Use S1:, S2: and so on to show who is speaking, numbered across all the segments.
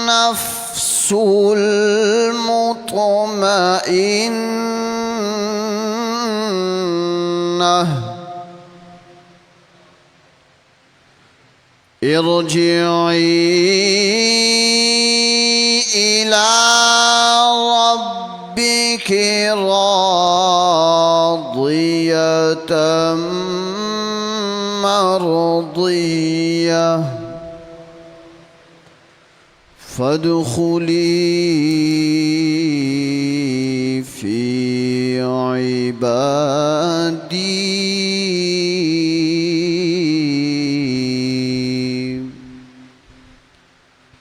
S1: النفس المطمئنة ارجعي إلى ربك راضية مرضية فادخلي في عبادي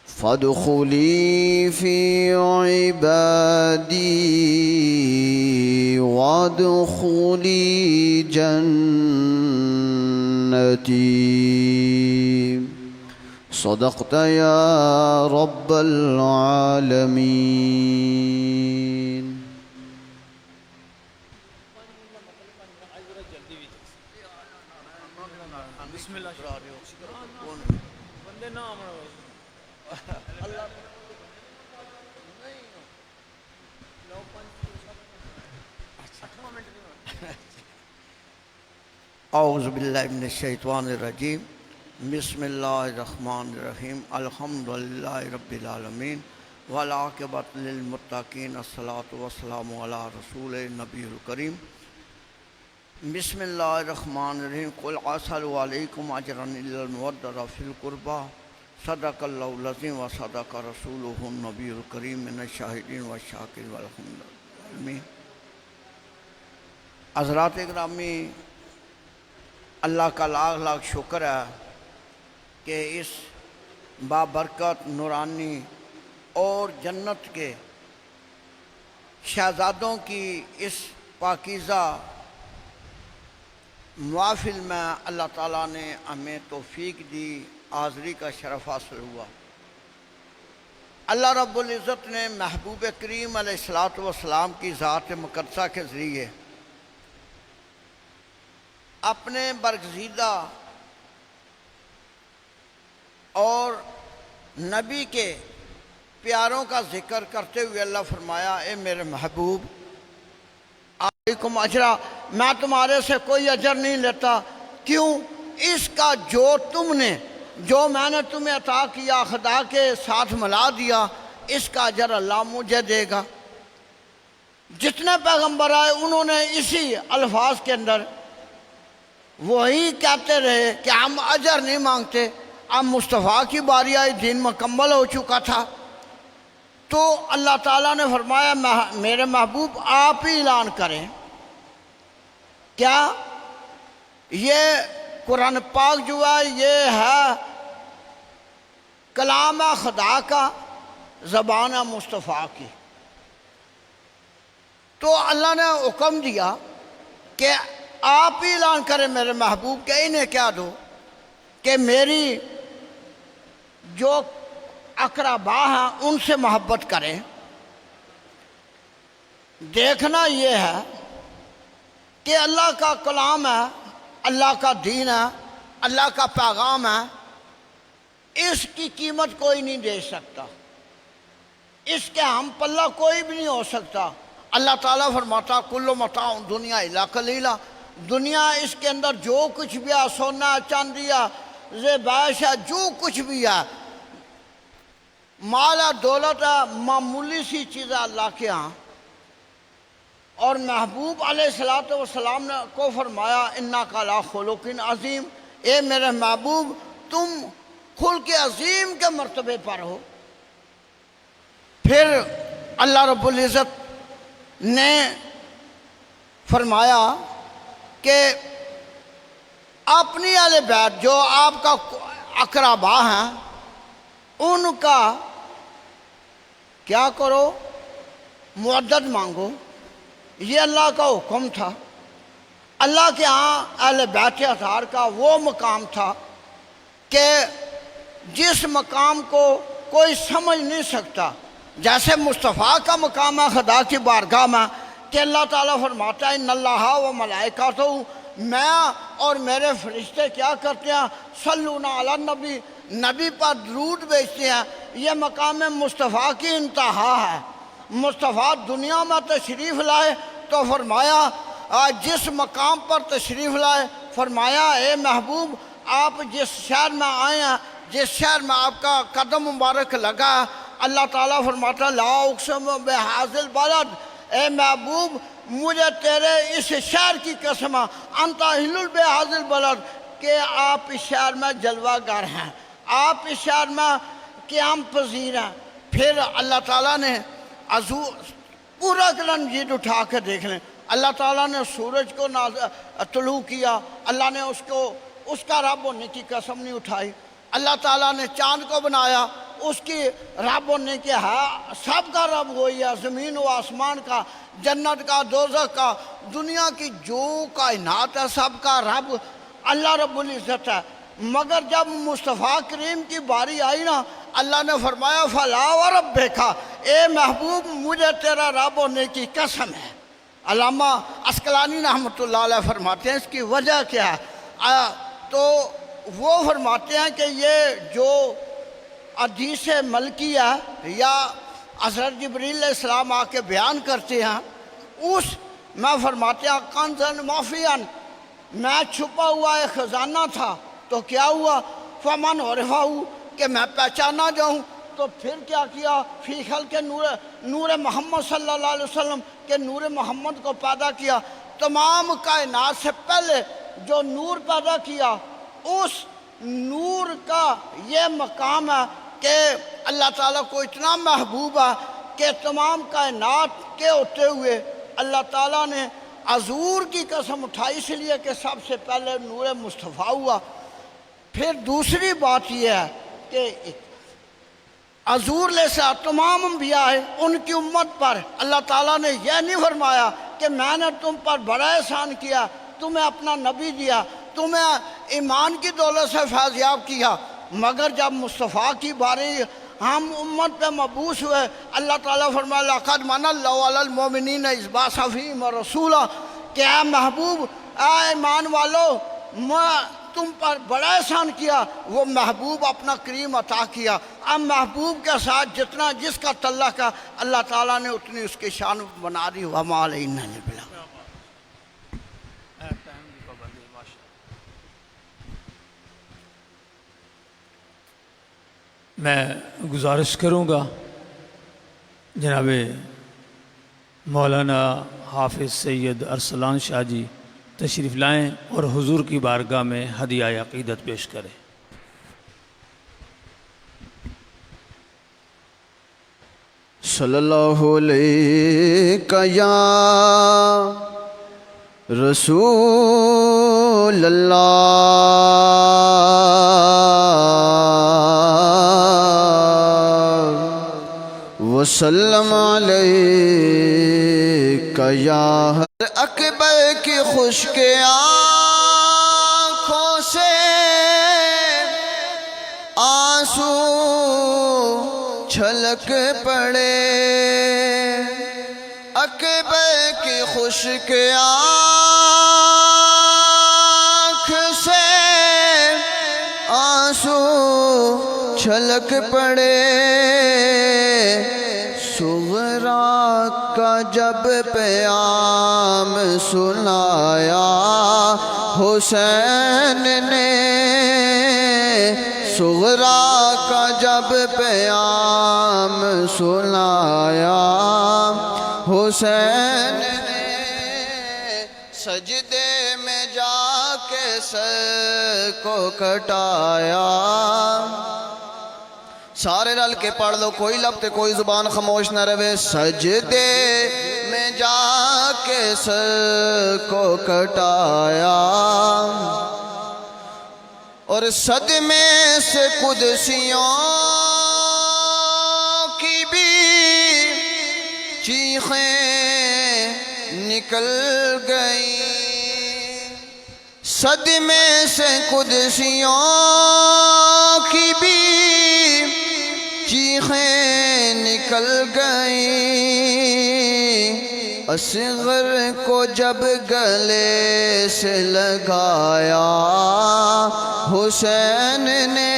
S1: فادخلي في عبادي وادخلي جنتي صدقت يا رب العالمين.
S2: اعوذ باللہ من الشیطان الرجیم بسم اللہ الرحمن الرحیم الحمدللہ رب العالمین والعاقبۃ للمتقین الصلاۃ والسلام علی رسول نبی الکریم بسم اللہ الرحمن الرحیم قل اسأل علیکم اجرا الا المودۃ فی القربى صدق اللہ العظیم وصدق رسولہ النبی الکریم من الشاہدین والشاکرین والحمدللہ. حضرات گرامی، اللہ کا لاکھ لاکھ شکر ہے کہ اس بابرکت نورانی اور جنت کے شہزادوں کی اس پاکیزہ محفل میں اللہ تعالیٰ نے ہمیں توفیق دی، حاضری کا شرف حاصل ہوا. اللہ رب العزت نے محبوب کریم علیہ السلام کی ذات مقدسہ کے ذریعے اپنے برگزیدہ اور نبی کے پیاروں کا ذکر کرتے ہوئے اللہ فرمایا، اے میرے محبوب علیکم اجرا، میں تمہارے سے کوئی اجر نہیں لیتا. کیوں؟ اس کا جو میں نے تمہیں عطا کیا، خدا کے ساتھ ملا دیا، اس کا اجر اللہ مجھے دے گا. جتنے پیغمبر آئے انہوں نے اسی الفاظ کے اندر وہی کہتے رہے کہ ہم اجر نہیں مانگتے. اب مصطفیٰ کی باری آئی، دین مکمل ہو چکا تھا، تو اللہ تعالیٰ نے فرمایا میرے محبوب آپ ہی اعلان کریں. کیا؟ یہ قرآن پاک جو ہے یہ ہے کلام خدا کا، زبان مصطفیٰ کی. تو اللہ نے حکم دیا کہ آپ ہی اعلان کریں میرے محبوب، کہ انہیں کیا دو کہ میری جو اقربا ہیں ان سے محبت کریں. دیکھنا یہ ہے کہ اللہ کا کلام ہے، اللہ کا دین ہے، اللہ کا پیغام ہے، اس کی قیمت کوئی نہیں دے سکتا، اس کے ہم پلہ کوئی بھی نہیں ہو سکتا. اللہ تعالیٰ فرماتا کل متاع دنیا الا قلیلا، دنیا اس کے اندر جو کچھ بھی ہے، سونا چاندی ہے، زیبائش ہے، جو کچھ بھی ہے، مال ہے، دولت ہے، معمولی سی چیز ہے اللہ کے ہاں. اور محبوب علیہ السلام نے کو فرمایا انک علی خلق عظیم، اے میرے محبوب تم خلق عظیم کے مرتبے پر ہو. پھر اللہ رب العزت نے فرمایا کہ اپنی اہل بیت جو آپ کا اقربا ہیں ان کا کیا کرو؟ مدد مانگو. یہ اللہ کا حکم تھا. اللہ کے ہاں اہل بیت اطہار کا وہ مقام تھا کہ جس مقام کو کوئی سمجھ نہیں سکتا. جیسے مصطفیٰ کا مقام ہے خدا کی بارگاہ میں کہ اللہ تعالیٰ فرماتا ہے ان اللہ و ملائکتہ، میں اور میرے فرشتے کیا کرتے ہیں؟ صلونا علی النبی، نبی پر درود بھیجتے ہیں. یہ مقام مصطفیٰ کی انتہا ہے۔ مصطفیٰ دنیا میں تشریف لائے تو فرمایا جس مقام پر تشریف لائے فرمایا اے محبوب آپ جس شہر میں آئے ہیں، جس شہر میں آپ کا قدم مبارک لگا ہے، اللہ تعالیٰ فرماتا لا اقسم بہذا البلد، اے محبوب مجھے تیرے اس شہر کی قسم ہے، انت حل بہذا البلد، کہ آپ اس شہر میں جلوہ گر ہیں، آپ اس شہر میں قیام پذیر ہیں۔ پھر اللہ تعالیٰ نے پورا قرآن مجید اٹھا کے دیکھ لیں، اللہ تعالیٰ نے سورج کو طلوع کیا، اللہ نے اس کا رب ہونے کی قسم نہیں اٹھائی۔ اللہ تعالیٰ نے چاند کو بنایا، اس کی رب ہونے کی ہے، سب کا رب وہی ہے، زمین و آسمان کا، جنت کا، دوزخ کا، دنیا کی جو کائنات ہے سب کا رب اللہ رب العزت ہے۔ مگر جب مصطفیٰ کریم کی باری آئی نا، اللہ نے فرمایا فلا وربک، اے محبوب مجھے تیرا رب ہونے کی قسم ہے۔ علامہ عسقلانی رحمۃ اللہ علیہ فرماتے ہیں اس کی وجہ کیا ہے؟ تو وہ فرماتے ہیں کہ یہ جو حدیث ملکی ہے یا حضرت جبریل علیہ السلام آ کے بیان کرتے ہیں، اس میں فرماتے ہیں کنزن مافیان، میں چھپا ہوا ایک خزانہ تھا، تو کیا ہوا فمن عرفہ، کہ میں پہچانا جاؤں، تو پھر کیا کیا فی خلق نور محمد صلی اللہ علیہ وسلم، کہ نور محمد کو پیدا کیا، تمام کائنات سے پہلے جو نور پیدا کیا، اس نور کا یہ مقام ہے کہ اللہ تعالیٰ کو اتنا محبوب ہے کہ تمام کائنات کے ہوتے ہوئے اللہ تعالیٰ نے حضور کی قسم اٹھائی، اس لیے کہ سب سے پہلے نور مصطفیٰ ہوا۔ پھر دوسری بات یہ ہے کہ حضور علیہ السلام تمام انبیاء ہیں، ان کی امت پر اللہ تعالیٰ نے یہ نہیں فرمایا کہ میں نے تم پر بڑا احسان کیا، تمہیں اپنا نبی دیا، تمہیں ایمان کی دولت سے فیضیاب کیا، مگر جب مصطفیٰ کی باری ہم امت پہ مبعوث ہوئے، اللہ تعالیٰ فرمایا لقد من اللہ علی المؤمنین اذ بعث فیہم رسولا، کہ اے محبوب اے ایمان والو میں تم پر بڑا احسان کیا، وہ محبوب اپنا کریم عطا کیا۔ اب محبوب کے ساتھ جتنا جس کا تعلق ہے اللہ تعالیٰ نے اتنی اس کی شان بنا دی۔ وما علینا الا البلاغ۔
S3: میں گزارش کروں گا جناب مولانا حافظ سید ارسلان شاہ جی تشریف لائیں اور حضور کی بارگاہ میں ہدیہ عقیدت پیش کریں۔
S1: صلی اللہ علیہ یا رسول اللہ وسلم علیہ یا اکبر کی خشک آنکھوں سے آنسو چھلک پڑے، اکبر کی خشک آنکھ سے آنسو چھلک پڑے، صغرا کا جب پیام سنایا حسین نے، صغرا کا جب پیام سنایا حسین نے، سجدے میں جا کے سر کو کٹایا۔ سارے رل کے پڑھ لو، کوئی لب تے کوئی زبان خاموش نہ رہے۔ سجدے میں جا کے سر کو کٹایا اور صدمے سے قدسیوں کی بھی چیخیں نکل گئی، صدمے سے قدسیوں کی بھی چیخیں نکل گئیں، اصغر کو جب گلے سے لگایا حسین نے،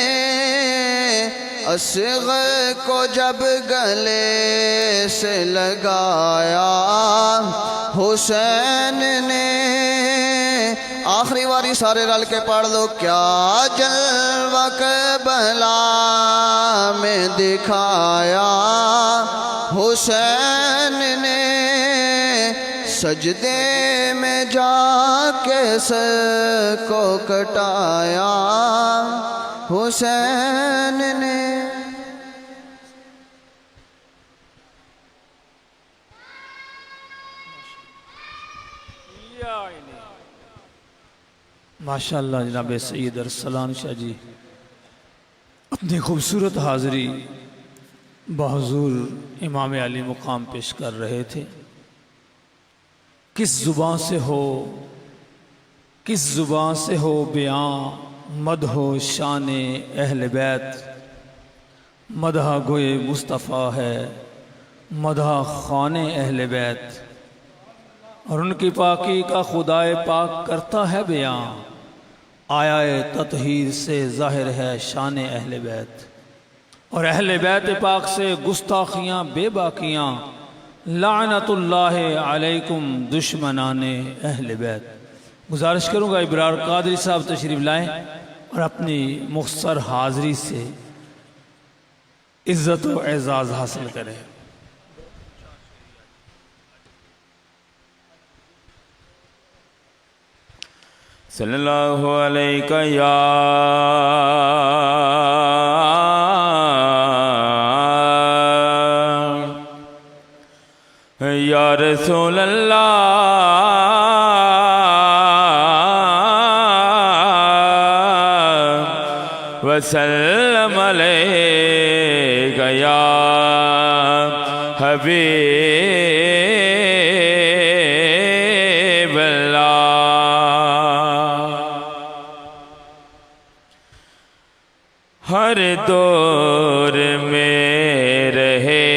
S1: اصغر کو جب گلے سے لگایا حسین نے، آخری واری سارے رل کے پڑھ لو، کیا جلوہ کربلا میں دکھایا حسین نے، سجدے میں جا کے سر کو کٹایا حسین نے۔
S3: ماشاءاللہ جناب سید ارسلان شاہ جی اپنی خوبصورت حاضری بحضور امام علی مقام پیش کر رہے تھے۔ کس زبان سے ہو بیان مدح و شان اہل بیت، مدح گوئے مصطفیٰ ہے مدح خان اہل بیت، اور ان کی پاکی کا خدائے پاک کرتا ہے بیان، آیا تطہیر سے ظاہر ہے شان اہل بیت، اور اہل بیت پاک سے گستاخیاں بے باکیاں، لعنت اللہ علیکم دشمنان اہل بیت۔ گزارش کروں گا ابرار قادری صاحب تشریف لائیں اور اپنی مختصر حاضری سے عزت و اعزاز حاصل کریں۔
S4: صلی اللہ علیہ یا رسول اللہ وسلم علیک یا حبیب اللہ۔ ہر دور میں رہے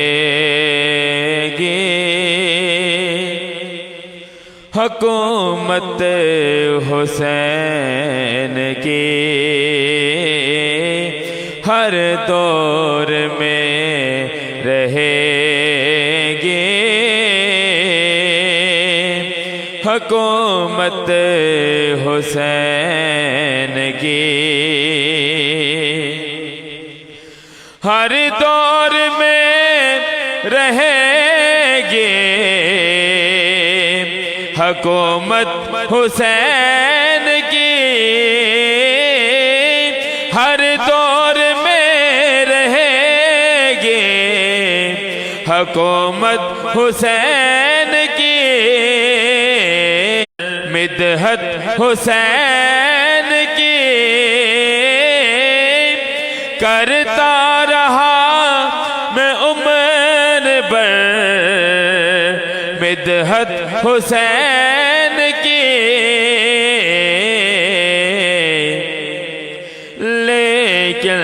S4: گی حکومت حسین کی، ہر دور میں رہے گی حکومت حسین کی، ہر دور میں رہے گی حکومت حسین کی، ہر دور میں رہے گی حکومت حسین کی، مدحت حسین کی کرتا رہا میں عمر بھر، مدحت حسین کی لیکن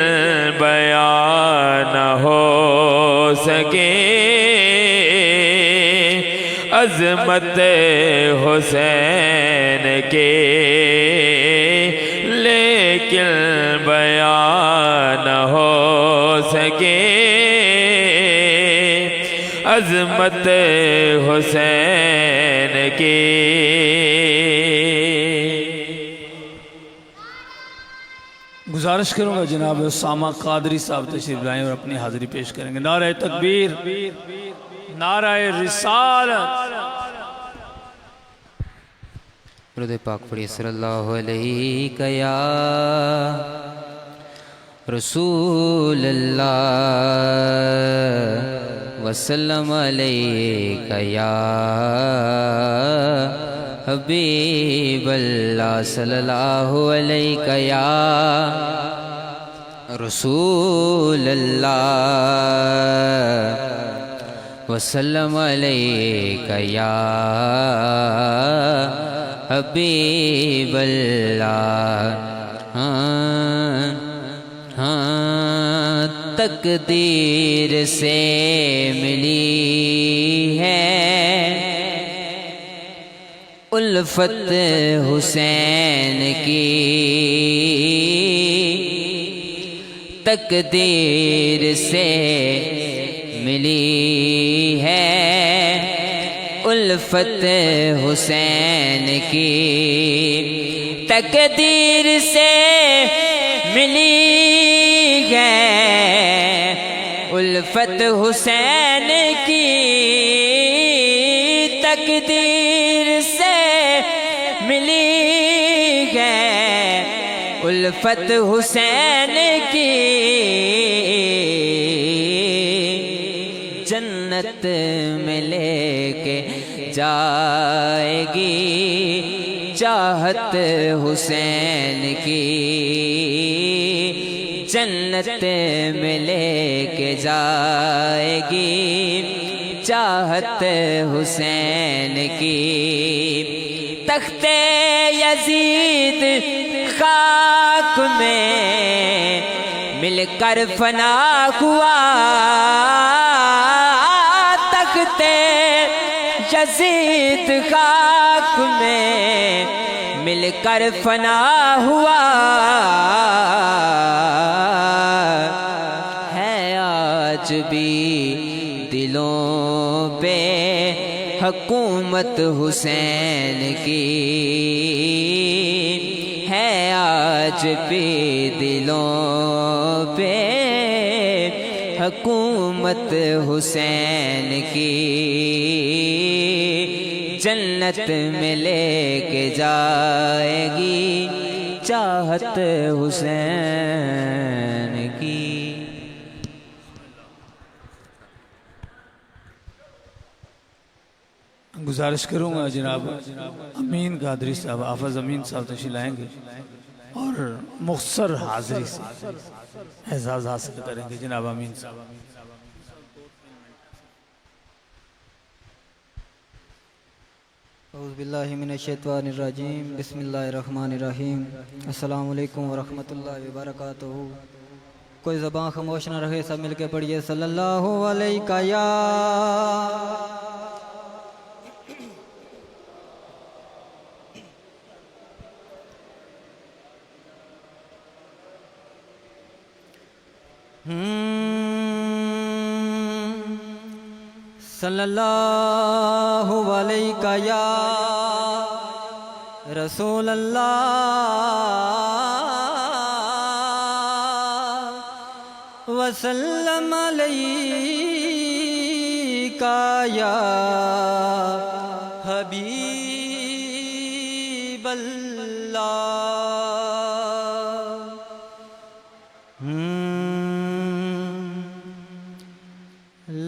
S4: بیان نہ ہو سکے عظمت حسین کے، لیکن بیان نہ ہو سکے عظمت حسین کی۔
S3: گزارش کروں گا جناب اسامہ قادری صاحب تشریف لائیں اور اپنی حاضری پیش کریں گے۔ نعرہ تکبیر، نعرہ رسالت۔
S5: درود پاک پڑھیے صلی اللہ علیہ یا رسول اللہ وسلم علیک یا حبیب اللہ صلی اللہ علیہ یا رسول اللہ وسلم علیک یا حبیب اللہ۔ تقدیر سے ملی ہے الفت حسین کی، تقدیر سے ملی ہے الفت حسین کی، تقدیر سے ملی ہے الفت حسین کی، تقدیر سے ملی ہے الفت حسین کی، جنت میں لے کے جائے گی چاہت حسین کی، جنت میں لے کے جائے گی چاہت حسین کی، تخت یزید خاک میں مل کر فنا ہوا، تخت یزید خاک میں مل کر فنا ہوا، ہے آج بھی دلوں پہ حکومت حسین کی، ہے آج بھی دلوں پہ حکومت حسین کی، جنت میں لے کے جائے گی چاہت حسین کی۔
S3: گزارش کروں گا جناب امین قادری صاحب، حافظ امین صاحب تشریف لائیں گے اور مختصر حاضری سے اعزاز حاصل کریں گے جناب امین صاحب۔
S6: اعوذ باللہ من الشیطان الرجیم، بسم اللہ الرحمن الرحیم، السلام علیکم ورحمۃ اللہ وبرکاتہ۔ کوئی زبان خاموش نہ رہے، سب مل کے پڑھیے صلی اللہ علیہ یا صلی اللہ علیہ یا رسول اللہ وسلم علیہ یا حبیب اللہ۔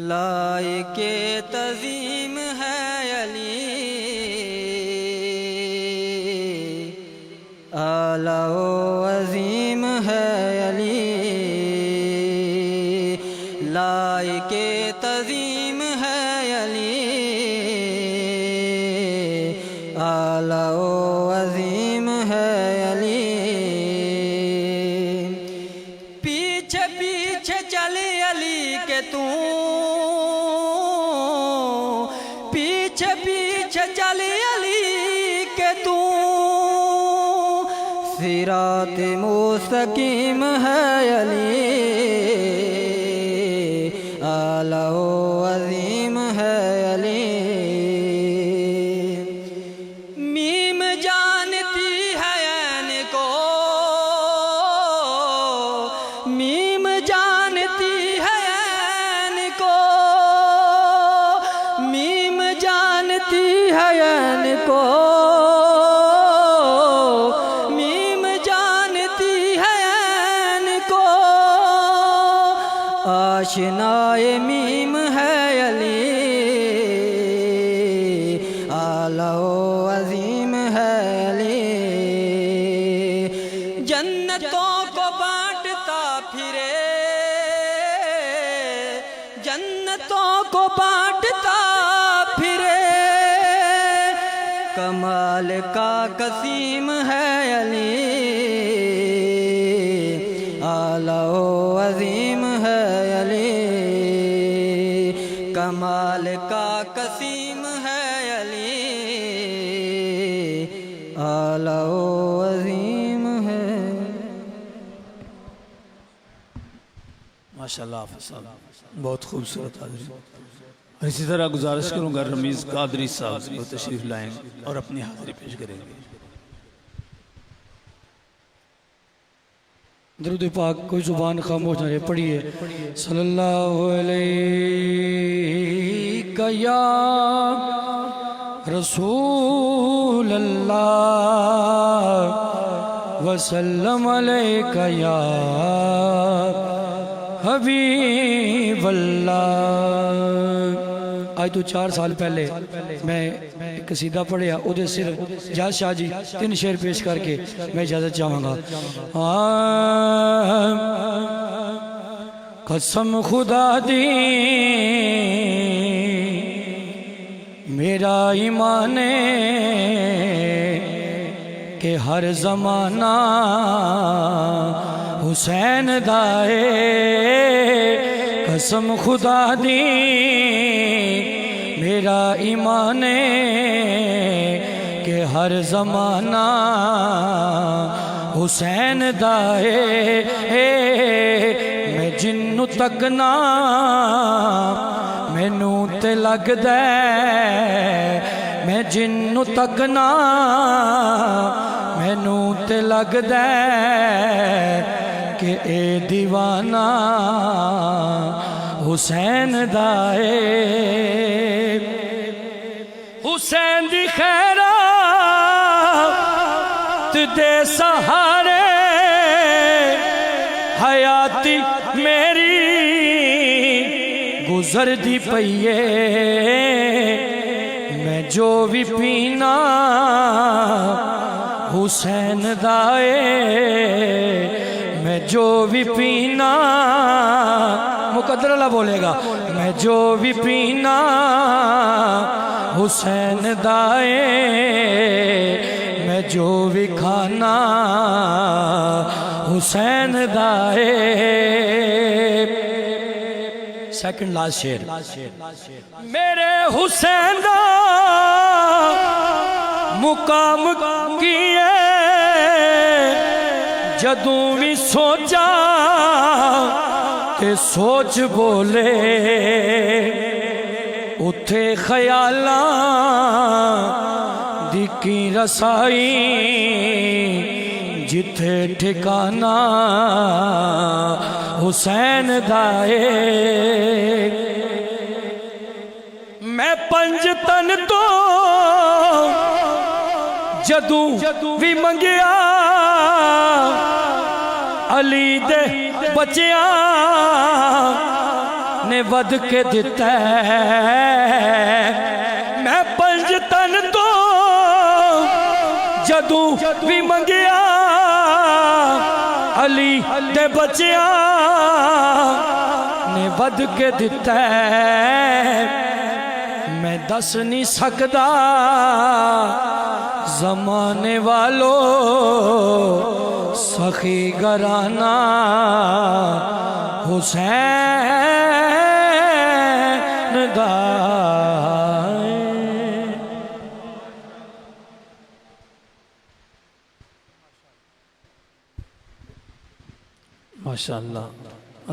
S6: لائق تعظیم ہے علی، اعلیٰ و عظیم ہے علی، لائق تعظیم ہے علی، اعلیٰ و عظیم ہے علی، پیچھے پیچھے چلی علی کے تو، پیچھے پیچھے چلی علی کے تو، صراط مستقیم ہے علی، اعلیٰ و عظیم ہے علی، میم جانتی ہے عین کو، میم جانتی ہے عین کو، میم جانتی ہے عین کو، میم جانتی ہے عین کو، آشنائے میم ہے علی، اعلیٰ و عظیم ہے علی، جنتوں کو بانٹتا پھرے، جنتوں کو بانٹتا پھرے، کمال کا قسیم ہے علی، اعلیٰ و عظیم ہے علی، کمال کا قسیم ہے علی، اعلیٰ و عظیم ہے۔
S3: ماشاءاللہ حافظ صاحب بہت خوبصورت حاضری. اور اسی طرح گزارش کروں گا رمیز قادری صاحب وہ تشریف لائیں اور اپنی حاضری پیش کریں گے.
S7: درود پاک کوئی زبان خاموش نہ رہے پڑھیے. صلی اللہ علیہ یا رسول اللہ وسلم علیک یا حبیب اللہ. آج تو 4 سال پہلے میں ایک قصیدہ پڑھیا او دے صرف جاز شاہ جی 3 شعر پیش کر کے میں اجازت چاہوں گا. قسم خدا دی میرا ایمان کہ ہر زمانہ حسین دائے. قسم خدا دی میرا ایمان کہ ہر زمانہ حسین دائے. میں جنوں تکنا مینوں تے لگدا میں جنوں تکنا مینوں تے لگدا کہ اے دیوانہ حسین دائے. حسین دی خیرات دے سہارے حیاتی میری گزر دی پئیے. میں جو بھی پینا حسین دائے. میں جو بھی پینا مقدر اللہ بولے گا. میں جو بھی پینا حسین دائے. میں جو بھی کھانا حسین دائے. سیکنڈ لاسٹ شعر. میرے حسین دا مقام کیے جدوں بھی سوچا تے سوچ بولے. اتھے خیالاں دی کی رسائی جتھے ٹھکانا حسین دائے. میں 5 تن تو جدوں بھی منگیا علی دے بچیاں نے ود کے دیتا ہے. میں 5 تن تو جدوں بھی منگیا علی دے بچیاں نے ود کے دیتا ہے. میں دس نہیں سکدا زمانے والو سخی گرانا حسین دائے.
S3: ماشاءاللہ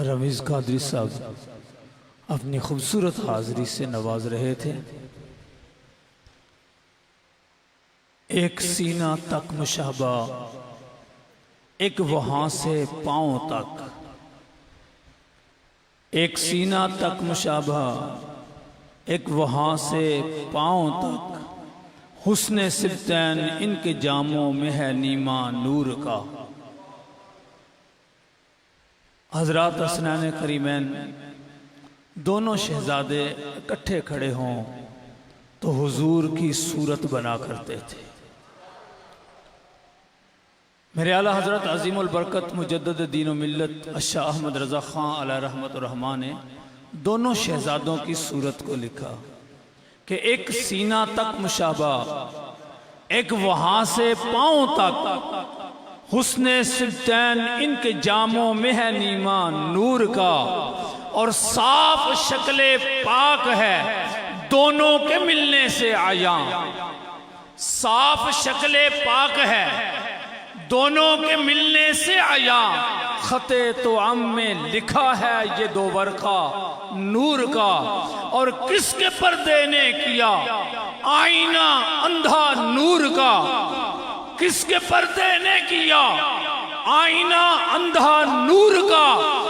S3: رمیز قادری صاحب اپنی خوبصورت حاضری سے نواز رہے تھے. ایک سینہ تک مشابہ ایک وہاں سے پاؤں تک. ایک سینہ تک مشابہ ایک وہاں سے پاؤں تک. حسن سبتین ان کے جاموں میں ہے نیما نور کا. حضرات حسنین کریمین دونوں شہزادے اکٹھے کھڑے ہوں تو حضور کی صورت بنا کرتے تھے. میرے اعلیٰ حضرت عظیم البرکت مجدد دین و ملت شاہ احمد رضا خان علیہ رحمت الرحمٰن نے دونوں شہزادوں کی صورت کو لکھا کہ ایک سینہ تک مشابہ ایک وہاں سے پاؤں تک. حسن سبتین ان کے جاموں میں ہے نیما نور کا. اور صاف شکل پاک ہے دونوں کے ملنے سے عیاں. صاف شکل پاک ہے دونوں کے ملنے سے عیاں. خط توام میں لکھا ہے یہ دو ورقہ نور کا، اور کس کے پردے نے کیا آئینہ اندھا نور کا، کس کے پردے نے کیا آئینہ اندھا نور کا،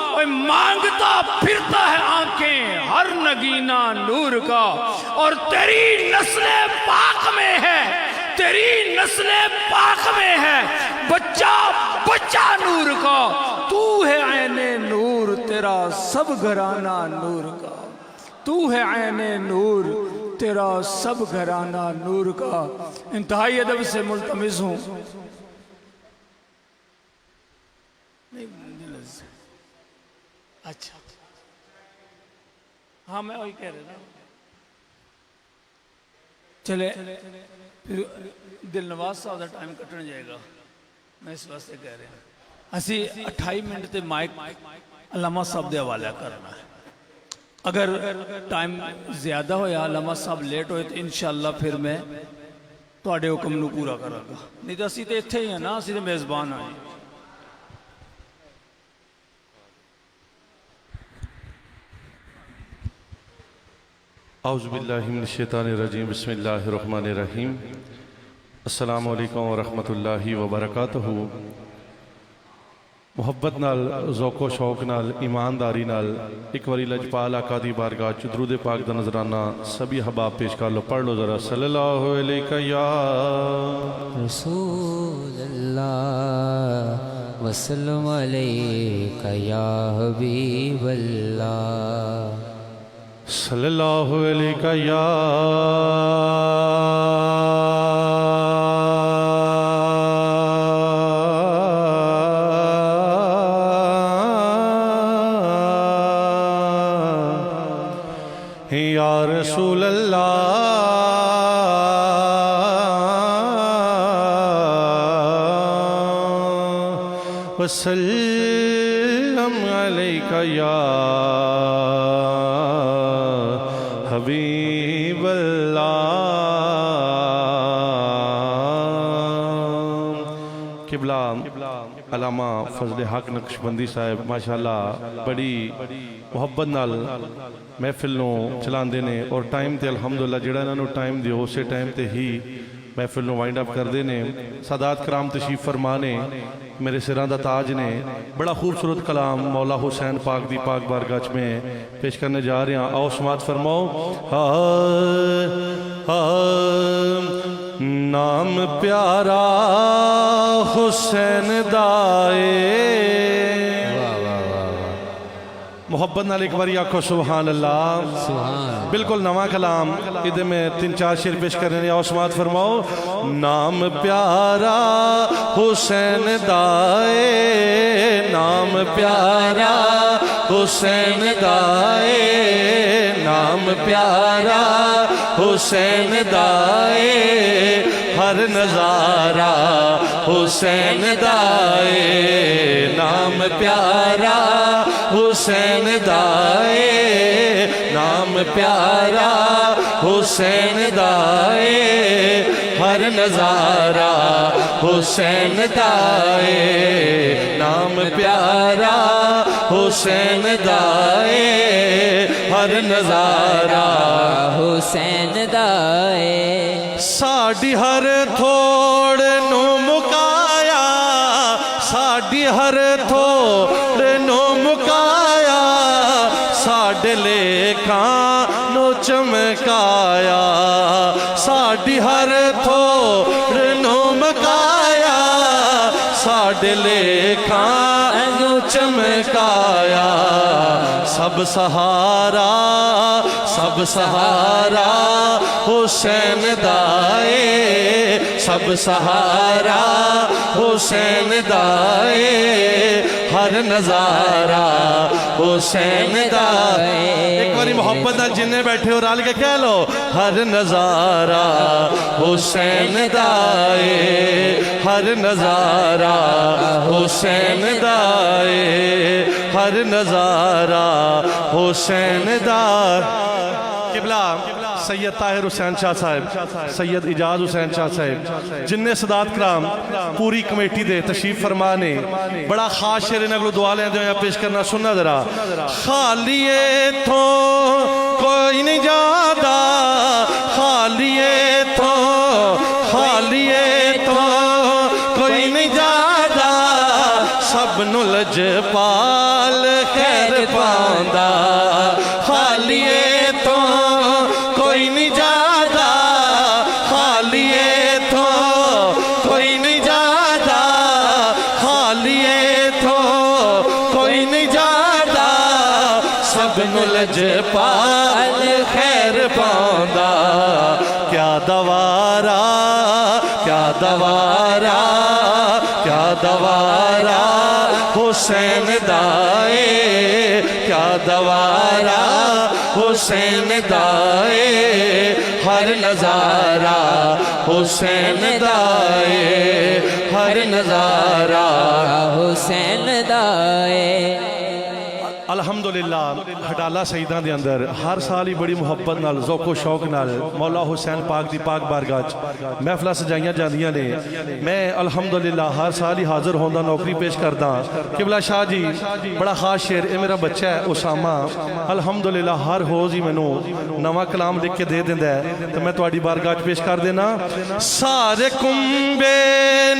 S3: اور مانگتا پھرتا ہے آنکھیں ہر نگینہ نور کا، اور تیری نسل پاک میں ہے، تیری نسل پاک میں ہے بچہ بچہ نور کا، تو ہے عین نور تیرا سب گھرانہ نور کا، تو ہے عین نور تیرا سب گھرانہ نور کا۔ انتہائی ادب سے ملتمس ہوں، اچھا ہاں میں وہی کہہ رہا تھا، چلے پھر دل نواز صاحب دا ٹائم کٹن جائے گا، میں اس واسطے کہہ رہا ہوں اسی 28 منٹ تے مائک علامہ صاحب دے حوالہ کرنا ہے، اگر ٹائم زیادہ ہویا علامہ صاحب لیٹ ہوئے تو انشاءاللہ پھر میں تواڈے حکم نو پورا کراں گا، نہیں تو اسی تے اتھے ہی ہیں نا، اسی تے میزبان ہیں۔
S8: اعوذ باللہ من الشیطان الرجیم، بسم اللہ الرحمن الرحیم۔ السلام علیکم ورحمۃ اللہ وبرکاتہ۔ محبت نال، ذوق و شوق نال، ایمانداری نال ایک واری لجپال آقا دی بارگاہ چ درود پاک دا نظرانہ سبھی احباب پیش کر لو، پڑھ لو ذرا، صلی اللہ علیہ یا
S5: رسول اللہ وسلم علیک یا حبیب اللہ،
S8: صلی اللہ علیہ یا رسول اللہ وسلم علیک یا حبیب اللہ۔ قبلہ علامہ فضل حق نقشبندی صاحب ماشاءاللہ بڑی محبت نال محفل نو چلاندے نے، اور ٹائم تے الحمدللہ جڑا انہاں نو ٹائم دیو اسے ٹائم تے ہی محفل نو وائنڈ اپ کردے نے۔ سادات کرام تشریف فرمانے، میرے سراں دا تاج نے، بڑا خوبصورت کلام مولا حسین پاک دی پاک بارگاہ میں پیش کرنے جا رہے ہیں، آؤ سماعت فرماؤ۔ نام پیارا حسین دائے، محبت نال ایک باری آکھو سبحان اللہ،
S5: سبحان
S8: بالکل نواں کلام، ادھے میں 3-4 شعر پیش کرنے لئے، آؤ سماعت فرماؤ۔ نام پیارا حسین دائے، نام پیارا حسین دائے، نام پیارا حسین دائے، ہر نظارہ حسین دائے، نام پیارا حسین دائے، نام پیارا حسین دائے، ہر نظارہ حسین دائے، نام پیارا حسین دائے، ہر نظارہ
S5: حسین دائے،
S8: ساڈی ہر تھوڑ نو مکایا، ساڈی ہر تھوڑ نو مکایا، ساڈے لیکاں نو چمکایا، ساڈی ہر تھوڑ نو مکایا، ساڈے لیکاں نو چمکایا، سب سہارا سب سہارا حسین دائے، سب سہارا حسین دائے، ہر نظارہ حسین دائے۔ ایک باری محبت نال جننے بیٹھے ہو رال کے کہہ لو، ہر نظارہ حسین دائے، ہر نظارہ حسین دائے، ہر نظارہ حسین دائے۔ قبلہ سید طاہر حسین شاہ صاحب، سید اجاز حسین شاہ صاحب جن صدات کرام پوری کمیٹی دے تشریف فرما نے بڑا خاص شعر انہاں کو دعا لیں دے پیش کرنا سننا ذرا۔ خالی تھو کوئی نہیں جادا، خالی تھو کوئی نہیں جادا، سب نو لجپال خیر پاندا۔ خالی تو کوئی نہیں جادا، خالی تو کوئی نہیں جادا، خالی تو کوئی نہیں جادا، سب نو لجپال خیر پاندا۔ کیا دوارا کیا دوارا کیا دوارا حسین دائے، کیا دوارا حسین دائے، ہر نظارہ حسین دائے، ہر نظارہ
S6: حسین دائے۔
S8: الحمدللہ ہٹالہ سیدان دے اندر ہر سال ہی بڑی محبت نال ذوق و شوق نال مولا حسین پاک دی پاک بارگاہ محفلہ سجائیاں جاندیاں نے۔ میں الحمدللہ ہر سال ہی حاضر ہوندہ نوکری پیش کردہ۔ قبلہ شاہ جی بڑا خاص شعر، اے میرا بچہ ہے اسامہ، الحمدللہ ہر ہوز ہی میں نو نواں کلام لکھ کے دے دیندہ ہے، تو میں تواڈی بارگاہ پیش کر دینا۔ سارے کمبے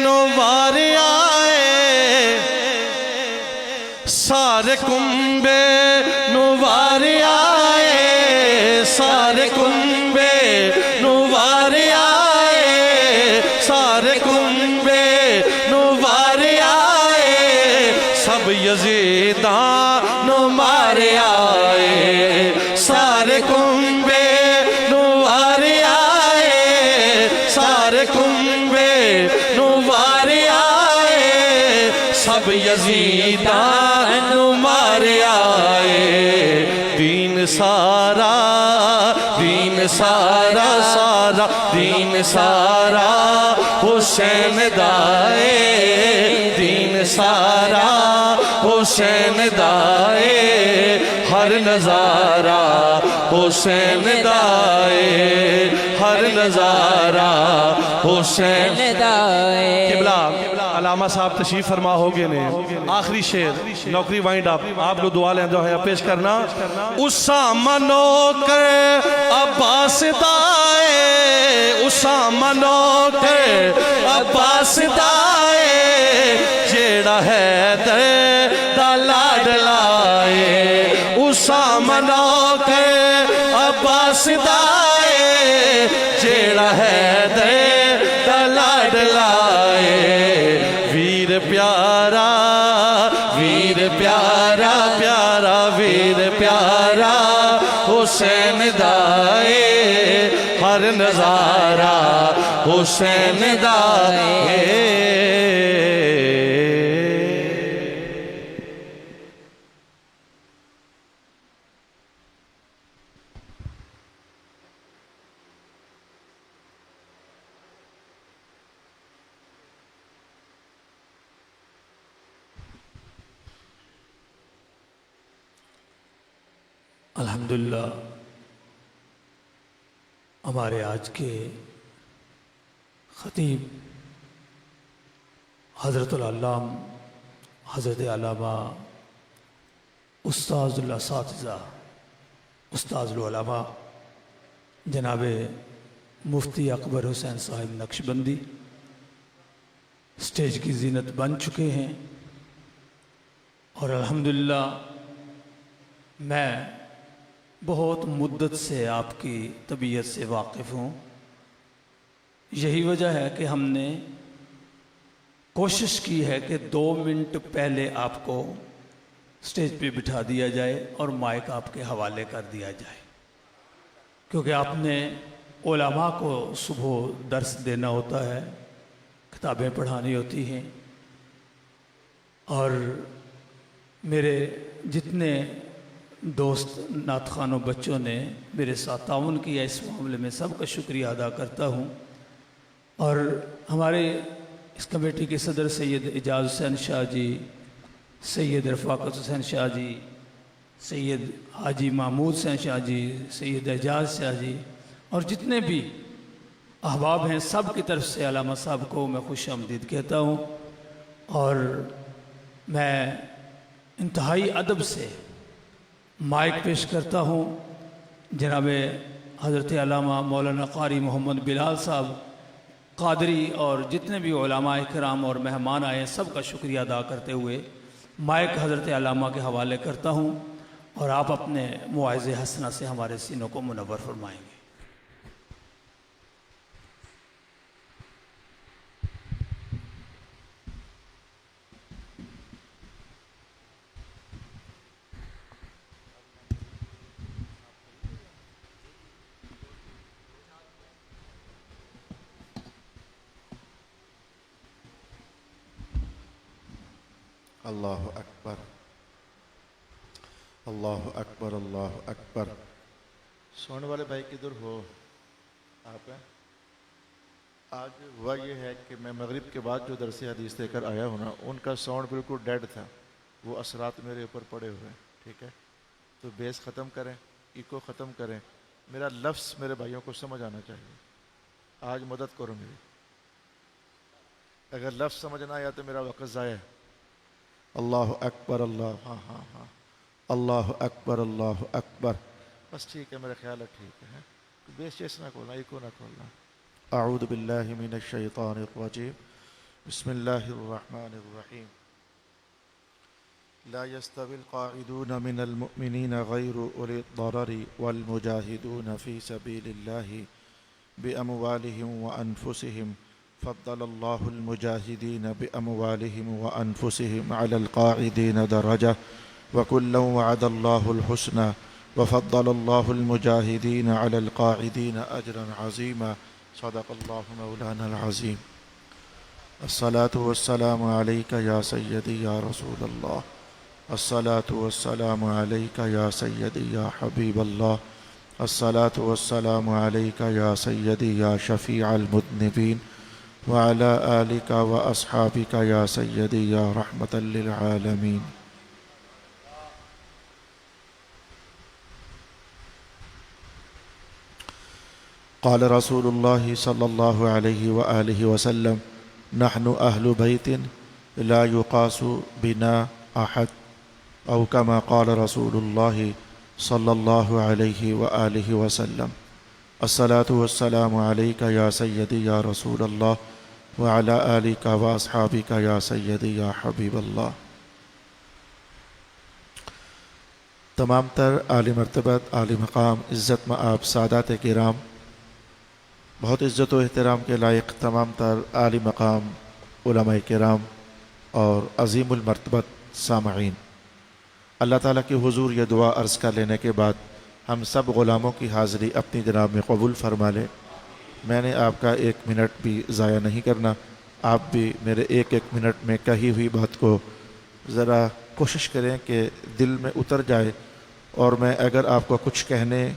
S8: نوار آئے، سارے کمبے نوار آئے، سارے کمبے نوار آئے، سارے کمبے نوار آئے، سب یزیداں نو مار آئے، سارے کمبے نوار آئے، سارے کمبے نوار آئے، سب یزیداں مار آئے۔ دین سارا دین سارا سارا دین سارا حسین دائے، دین سارا حسین دائے، ہر نظارہ حسین دائے، ہر نظارہ حسین دائے۔ قبلہ علامہ صاحب تشریف فرما ہو گئے نے، آخری شعر نوکری وائنڈ اپ آپ لوگ دعا لیں جو ہے پیش کرنا۔ اسامہ نوکر عباس دائے، اسامہ نوکر عباس دائے، جیڑا ہے در دا لاڈ لائے، اسامہ نوکر عباس دائے، جیڑا ہے در دا لاڈ لائے۔ ویر پیارا ویر پیارا پیارا ویر پیارا حسین دائے، ہر نظارہ حسین دائے۔
S3: الحمدللہ ہمارے آج کے خطیب حضرت العلام حضرت علامہ استاذ الاساتذہ استاذ العلماء جناب مفتی اکبر حسین صاحب نقشبندی سٹیج کی زینت بن چکے ہیں، اور الحمدللہ میں بہت مدت سے آپ کی طبیعت سے واقف ہوں۔ یہی وجہ ہے کہ ہم نے کوشش کی ہے کہ 2 منٹ پہلے آپ کو سٹیج پہ بٹھا دیا جائے اور مائک آپ کے حوالے کر دیا جائے، کیونکہ آپ نے علماء کو صبح درس دینا ہوتا ہے، کتابیں پڑھانی ہوتی ہیں، اور میرے جتنے دوست نعت خوانوں بچوں نے میرے ساتھ تعاون کیا اس معاملے میں سب کا شکریہ ادا کرتا ہوں۔ اور ہمارے اس کمیٹی کے صدر سید اجاز حسین شاہ جی، سید رفاقت حسین شاہ جی، سید حاجی محمود حسین شاہ جی، سید اعجاز شاہ جی اور جتنے بھی احباب ہیں، سب کی طرف سے علامہ صاحب کو میں خوش آمدید کہتا ہوں، اور میں انتہائی ادب سے مائک پیش کرتا ہوں جناب حضرت علامہ مولانا قاری محمد بلال صاحب قادری اور جتنے بھی علماء کرام اور مہمان آئے ہیں، سب کا شکریہ ادا کرتے ہوئے مائک حضرت علامہ کے حوالے کرتا ہوں، اور آپ اپنے مواعظ حسنہ سے ہمارے سینوں کو منور فرمائیں گے۔
S9: اللہ اکبر، اللہ اکبر، اللہ اکبر۔ سونے والے بھائی کدھر ہو آپ ہیں؟ آج ہوا یہ ہے کہ میں مغرب کے بعد جو درس حدیث دے کر آیا ہوں نا، ان کا ساؤنڈ بالکل ڈیڈ تھا، وہ اثرات میرے اوپر پڑے ہوئے ہیں، ٹھیک ہے؟ تو بیس ختم کریں، ایکو ختم کریں، میرا لفظ میرے بھائیوں کو سمجھ آنا چاہیے۔ آج مدد کرو میری، اگر لفظ سمجھ نہ آیا تو میرا وقت ضائع ہے۔ اللہ اکبر، اللہ، ہاں ہاں ہاں، اللہ اکبر، اللہ اکبر، بس ٹھیک ہے، میرا خیال ہے ٹھیک ہے۔ بیس چیس نہ کھولنا، ایکو نہ کھولنا۔ اعوذ باللہ من الشیطان الرجیم، بسم اللہ الرحمن الرحیم۔ لا يستوي القاعدون من المؤمنين غير أولي الضرر والمجاهدون في سبيل الله بأموالهم وأنفسهم فضل الله المجاهدين بأموالهم وأنفسهم على القاعدين درجة وكلا وعد الله الحسنى وفضل الله المجاهدين على القاعدين أجرا عظيما صدق الله مولانا العظيم۔ الصلاة والسلام عليك يا سيدي يا رسول الله، الصلاة والسلام عليك يا سيدي يا حبيب الله، الصلاة والسلام عليك يا سيدي يا شفيع المذنبين، وعلى آلك وأصحابك يا سيدي يا رحمة للعالمين۔ قال رسول الله صلى الله عليه وآله وسلم: نحن أهل بيت لا يقاس بنا أحد، أو كما قال رسول الله صلى الله عليه وآله وسلم۔ الصلاة والسلام عليك يا سيدي يا رسول الله، وعلى آلك وأصحابك يا سيدي يا حبيب الله۔ تمام تر عالی مرتبت، عالی مقام، عزت مآب سادات کرام، بہت عزت و احترام کے لائق تمام تر عالی مقام علماء کرام اور عظیم المرتبت سامعین، اللہ تعالیٰ کی حضور یہ دعا عرض کر لینے کے بعد ہم سب غلاموں کی حاضری اپنی جناب میں قبول فرما لیں۔ میں نے آپ کا 1 منٹ بھی ضائع نہیں کرنا، آپ بھی میرے 1 منٹ میں کہی ہوئی بات کو ذرا کوشش کریں کہ دل میں اتر جائے، اور میں اگر آپ کو کچھ کہنے،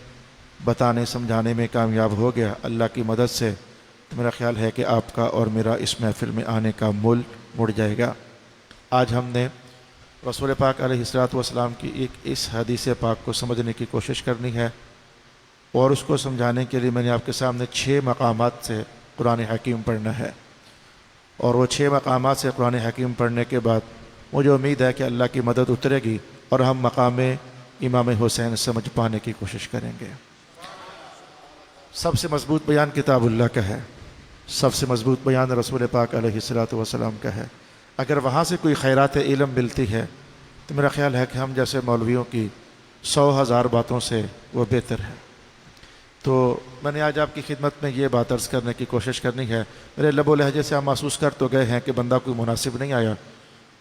S9: بتانے، سمجھانے میں کامیاب ہو گیا اللہ کی مدد سے، تو میرا خیال ہے کہ آپ کا اور میرا اس محفل میں آنے کا مول مڑ جائے گا۔ آج ہم نے رسول پاک علیہ السلام کی ایک اس حدیث پاک کو سمجھنے کی کوشش کرنی ہے، اور اس کو سمجھانے کے لیے میں نے آپ کے سامنے 6 مقامات سے قرآن حکیم پڑھنا ہے، اور وہ 6 مقامات سے قرآن حکیم پڑھنے کے بعد مجھے امید ہے کہ اللہ کی مدد اترے گی اور ہم مقام امام حسین سمجھ پانے کی کوشش کریں گے۔ سب سے مضبوط بیان کتاب اللہ کا ہے، سب سے مضبوط بیان رسول پاک علیہ السلام کا ہے۔ اگر وہاں سے کوئی خیرات علم ملتی ہے تو میرا خیال ہے کہ ہم جیسے مولویوں کی 100,000 باتوں سے وہ بہتر ہے۔ تو میں نے آج آپ کی خدمت میں یہ بات عرض کرنے کی کوشش کرنی ہے۔ میرے لب و لہجے سے آپ محسوس کر تو گئے ہیں کہ بندہ کوئی مناسب نہیں آیا،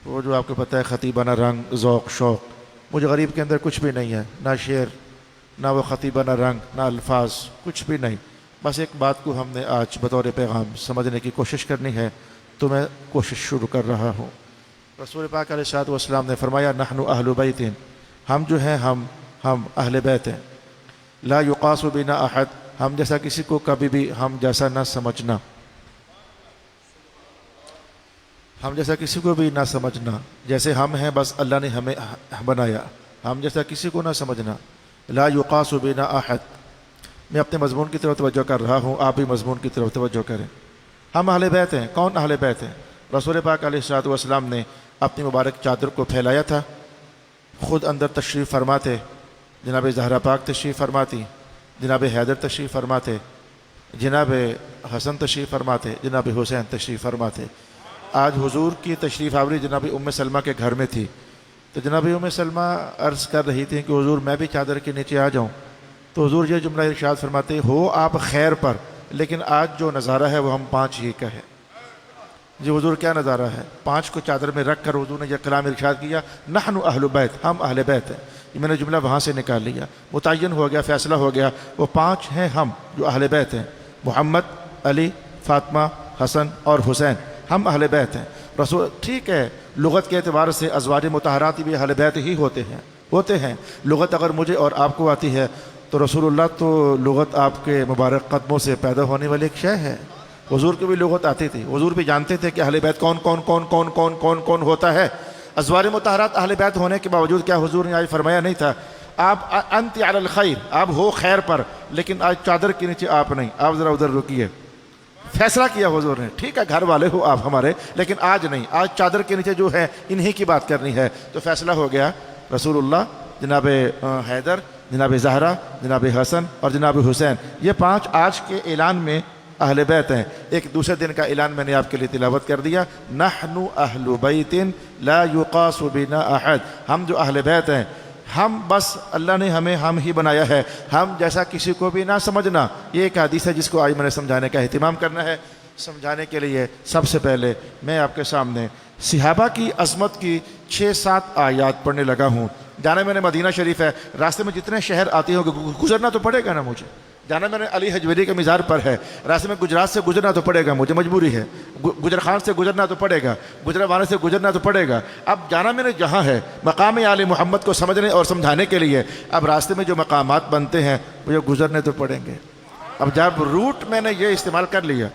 S9: وہ جو آپ کو پتہ ہے خطیبانہ رنگ، ذوق، شوق، مجھے غریب کے اندر کچھ بھی نہیں ہے، نہ شعر، نہ وہ خطیبانہ رنگ، نہ الفاظ، کچھ بھی نہیں۔ بس ایک بات کو ہم نے آج بطور پیغام سمجھنے کی کوشش کرنی ہے، تو میں کوشش شروع کر رہا ہوں۔ رسول پاک علیہ السلام نے فرمایا: نحن اہل بیت، ہم جو ہیں ہم اہل بیت ہیں۔ لا یقاس بنا احد، ہم جیسا کسی کو کبھی بھی ہم جیسا نہ سمجھنا، ہم جیسا کسی کو بھی نہ سمجھنا، جیسے ہم ہیں بس اللہ نے ہمیں بنایا، ہم جیسا کسی کو نہ سمجھنا. لا یقاس بنا احد. میں اپنے مضمون کی طرف توجہ کر رہا ہوں، آپ بھی مضمون کی طرف توجہ کریں. ہم اہل بیت ہیں. کون اہل بیت ہیں؟ رسول پاک علیہ الصلوۃ والسلام نے اپنی مبارک چادر کو پھیلایا تھا، خود اندر تشریف فرماتے، جناب زہرا پاک تشریف فرماتی، جناب حیدر تشریف فرماتے، جناب حسن تشریف فرماتے، جناب حسین تشریف فرماتے. آج حضور کی تشریف آوری جناب ام سلمہ کے گھر میں تھی، تو جناب ام سلمہ عرض کر رہی تھی کہ حضور میں بھی چادر کے نیچے آ جاؤں. تو حضور یہ جملہ ارشاد فرماتے، ہو آپ خیر پر، لیکن آج جو نظارہ ہے وہ ہم 5 ہی کا ہے. جی حضور کیا نظارہ ہے؟ 5 کو چادر میں رکھ کر حضور نے یہ کلام ارشاد کیا، نحن اہل بیت، ہم اہل بیت ہیں. یہ میں نے جملہ وہاں سے نکال لیا، متعین ہو گیا، فیصلہ ہو گیا. وہ 5 ہیں ہم جو اہل بیت ہیں، محمد، علی، فاطمہ، حسن اور حسین، ہم اہل بیت ہیں. رسول ٹھیک ہے، لغت کے اعتبار سے ازواج مطہرات بھی اہل بیت ہی ہوتے ہیں. لغت اگر مجھے اور آپ کو آتی ہے تو رسول اللہ تو لغت آپ کے مبارک قدموں سے پیدا ہونے والی ایک شے ہے. حضور کی بھی لغت آتی تھی، حضور بھی جانتے تھے کہ اہل بیت کون ہوتا ہے. ازواج مطہرات اہل بیت ہونے کے باوجود کیا حضور نے آج فرمایا نہیں تھا آپ انت علی الخیر، آپ ہو خیر پر، لیکن آج چادر کے نیچے آپ نہیں، آپ ذرا ادھر رکیے. فیصلہ کیا حضور نے، ٹھیک ہے گھر والے ہو آپ ہمارے، لیکن آج نہیں، آج چادر کے نیچے جو ہے انہی کی بات کرنی ہے. تو فیصلہ ہو گیا، رسول اللہ، جناب حیدر، جناب زہرا، جناب حسن اور جناب حسین، یہ 5 آج کے اعلان میں اہل بیت ہیں. ایک دوسرے دن کا اعلان میں نے آپ کے لیے تلاوت کر دیا، نحن اہل بیت لا یقاس بنا احد. ہم جو اہل بیت ہیں، ہم بس اللہ نے ہمیں ہم ہی بنایا ہے، ہم جیسا کسی کو بھی نہ سمجھنا. یہ ایک حدیث ہے جس کو آج میں نے سمجھانے کا اہتمام کرنا ہے. سمجھانے کے لیے سب سے پہلے میں آپ کے سامنے صحابہ کی عظمت کی 6-7 آیات پڑھنے لگا ہوں. جانا میں نے مدینہ شریف ہے، راستے میں جتنے شہر آتے ہوں گے گزرنا تو پڑے گا نا مجھے. جانا میں نے علی حجویری کے مزار پر ہے، راستے میں گجرات سے گزرنا تو پڑے گا، مجھے مجبوری ہے. گجر خان سے گزرنا تو پڑے گا، گجرانوالے سے گزرنا تو پڑے گا. اب جانا میں نے جہاں ہے مقام آل محمد کو سمجھنے اور سمجھانے کے لیے، اب راستے میں جو مقامات بنتے ہیں مجھے گزرنے تو پڑیں گے. اب جب روٹ میں نے یہ استعمال کر لیا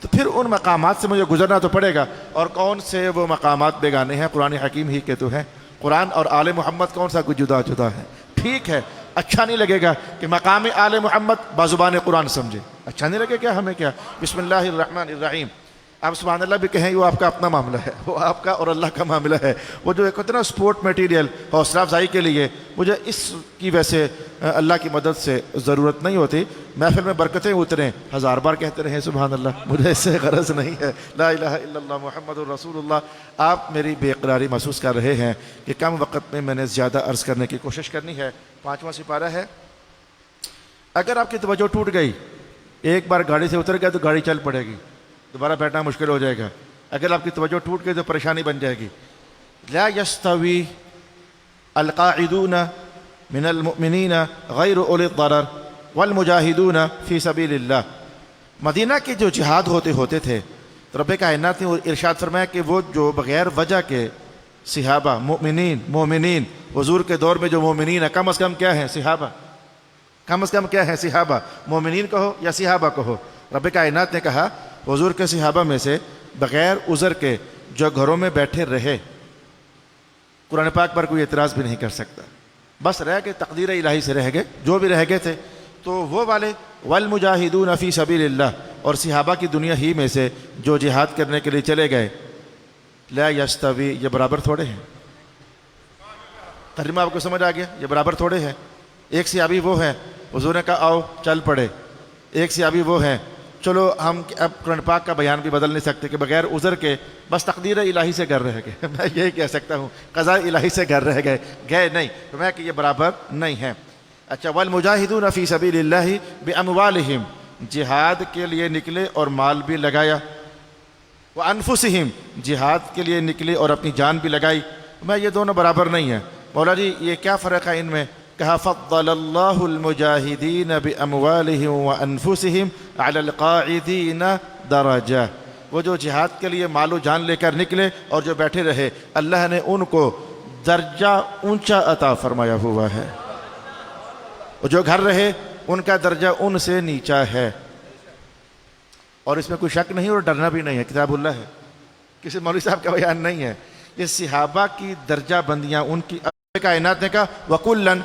S9: تو پھر ان مقامات سے مجھے گزرنا تو پڑے گا. اور کون سے وہ مقامات بیگانے ہیں؟ قرآن حکیم ہی کے تو ہیں. قرآن اور آل محمد کون سا کوئی جدا جدا ہے؟ ٹھیک ہے، اچھا نہیں لگے گا کہ مقام آل محمد بازبان قرآن سمجھے، اچھا نہیں لگے کیا ہمیں؟ کیا بسم اللہ الرحمن الرحیم آپ سبحان اللہ بھی کہیں، وہ آپ کا اپنا معاملہ ہے، وہ آپ کا اور اللہ کا معاملہ ہے. وہ جو ایک اتنا سپورٹ میٹیریل حوصلہ افزائی کے لیے مجھے اس کی ویسے اللہ کی مدد سے ضرورت نہیں ہوتی. محفل میں برکتیں اتریں، 1000 بار کہتے رہیں سبحان اللہ، مجھے اس سے غرض نہیں ہے. لا الہ الا اللہ محمد الرسول اللہ. آپ میری بے قراری محسوس کر رہے ہیں کہ کم وقت میں نے زیادہ عرض کرنے کی کوشش کرنی ہے. 5واں سپارہ ہے. اگر آپ کی توجہ ٹوٹ گئی، ایک بار گاڑی سے اتر گیا تو گاڑی چل پڑے گی، دوبارہ بیٹھنا مشکل ہو جائے گا. اگر آپ کی توجہ ٹوٹ گئی تو پریشانی بن جائے گی. لا یستوی القاعدون من المؤمنین غیر اولی الضرر والمجاہدون فی سبیل اللہ. مدینہ کے جو جہاد ہوتے تھے تو رب کائنات نے ارشاد فرمایا کہ وہ جو بغیر وجہ کے صحابہ مومنین حضور کے دور میں جو مومنین ہیں، کم از کم کیا ہیں؟ صحابہ. کم از کم کیا ہیں؟ صحابہ. مومنین کہو یا صحابہ کہو. رب کائنات نے کہا حضور کے صحابہ میں سے بغیر عذر کے جو گھروں میں بیٹھے رہے، قرآن پاک پر کوئی اعتراض بھی نہیں کر سکتا، بس رہ گئے، تقدیر الہی سے رہ گئے، جو بھی رہ گئے تھے. تو وہ والے والمجاہدون فی سبیل اللہ، اور صحابہ کی دنیا ہی میں سے جو جہاد کرنے کے لیے چلے گئے. لا یستوی، یہ برابر تھوڑے ہیں. ترجمہ آپ کو سمجھ آ گیا؟ یہ برابر تھوڑے ہیں. ایک صحابی وہ ہیں حضور نے کہا آؤ چل پڑے. ایک صحابی وہ ہیں، چلو ہم اب قرآن پاک کا بیان بھی بدل نہیں سکتے کہ بغیر عذر کے بس تقدیر الہی سے گھر رہ گئے. میں یہی کہہ سکتا ہوں، قضاء الہی سے گھر رہ گئے نہیں. تو میں کہ یہ برابر نہیں ہے. اچھا، والمجاہدون فی سبیل اللہ باموالہم، جہاد کے لیے نکلے اور مال بھی لگایا. وانفسہم، جہاد کے لیے نکلے اور اپنی جان بھی لگائی. میں یہ دونوں برابر نہیں ہیں. مولا جی یہ کیا فرق ہے ان میں؟ کہا فضل اللہ المجاہدین باموالہم وانفسہم علی القاعدین درجہ. وہ جو جہاد کے لیے مال و جان لے کر نکلے اور جو بیٹھے رہے، اللہ نے ان کو درجہ اونچا عطا فرمایا ہوا ہے. اور جو گھر رہے ان کا درجہ ان سے نیچا ہے. اور اس میں کوئی شک نہیں اور ڈرنا بھی نہیں ہے، کتاب اللہ ہے، کسی مولوی صاحب کا بیان نہیں ہے. یہ صحابہ کی درجہ بندیاں ان کی کائنات نے کہا وکلن،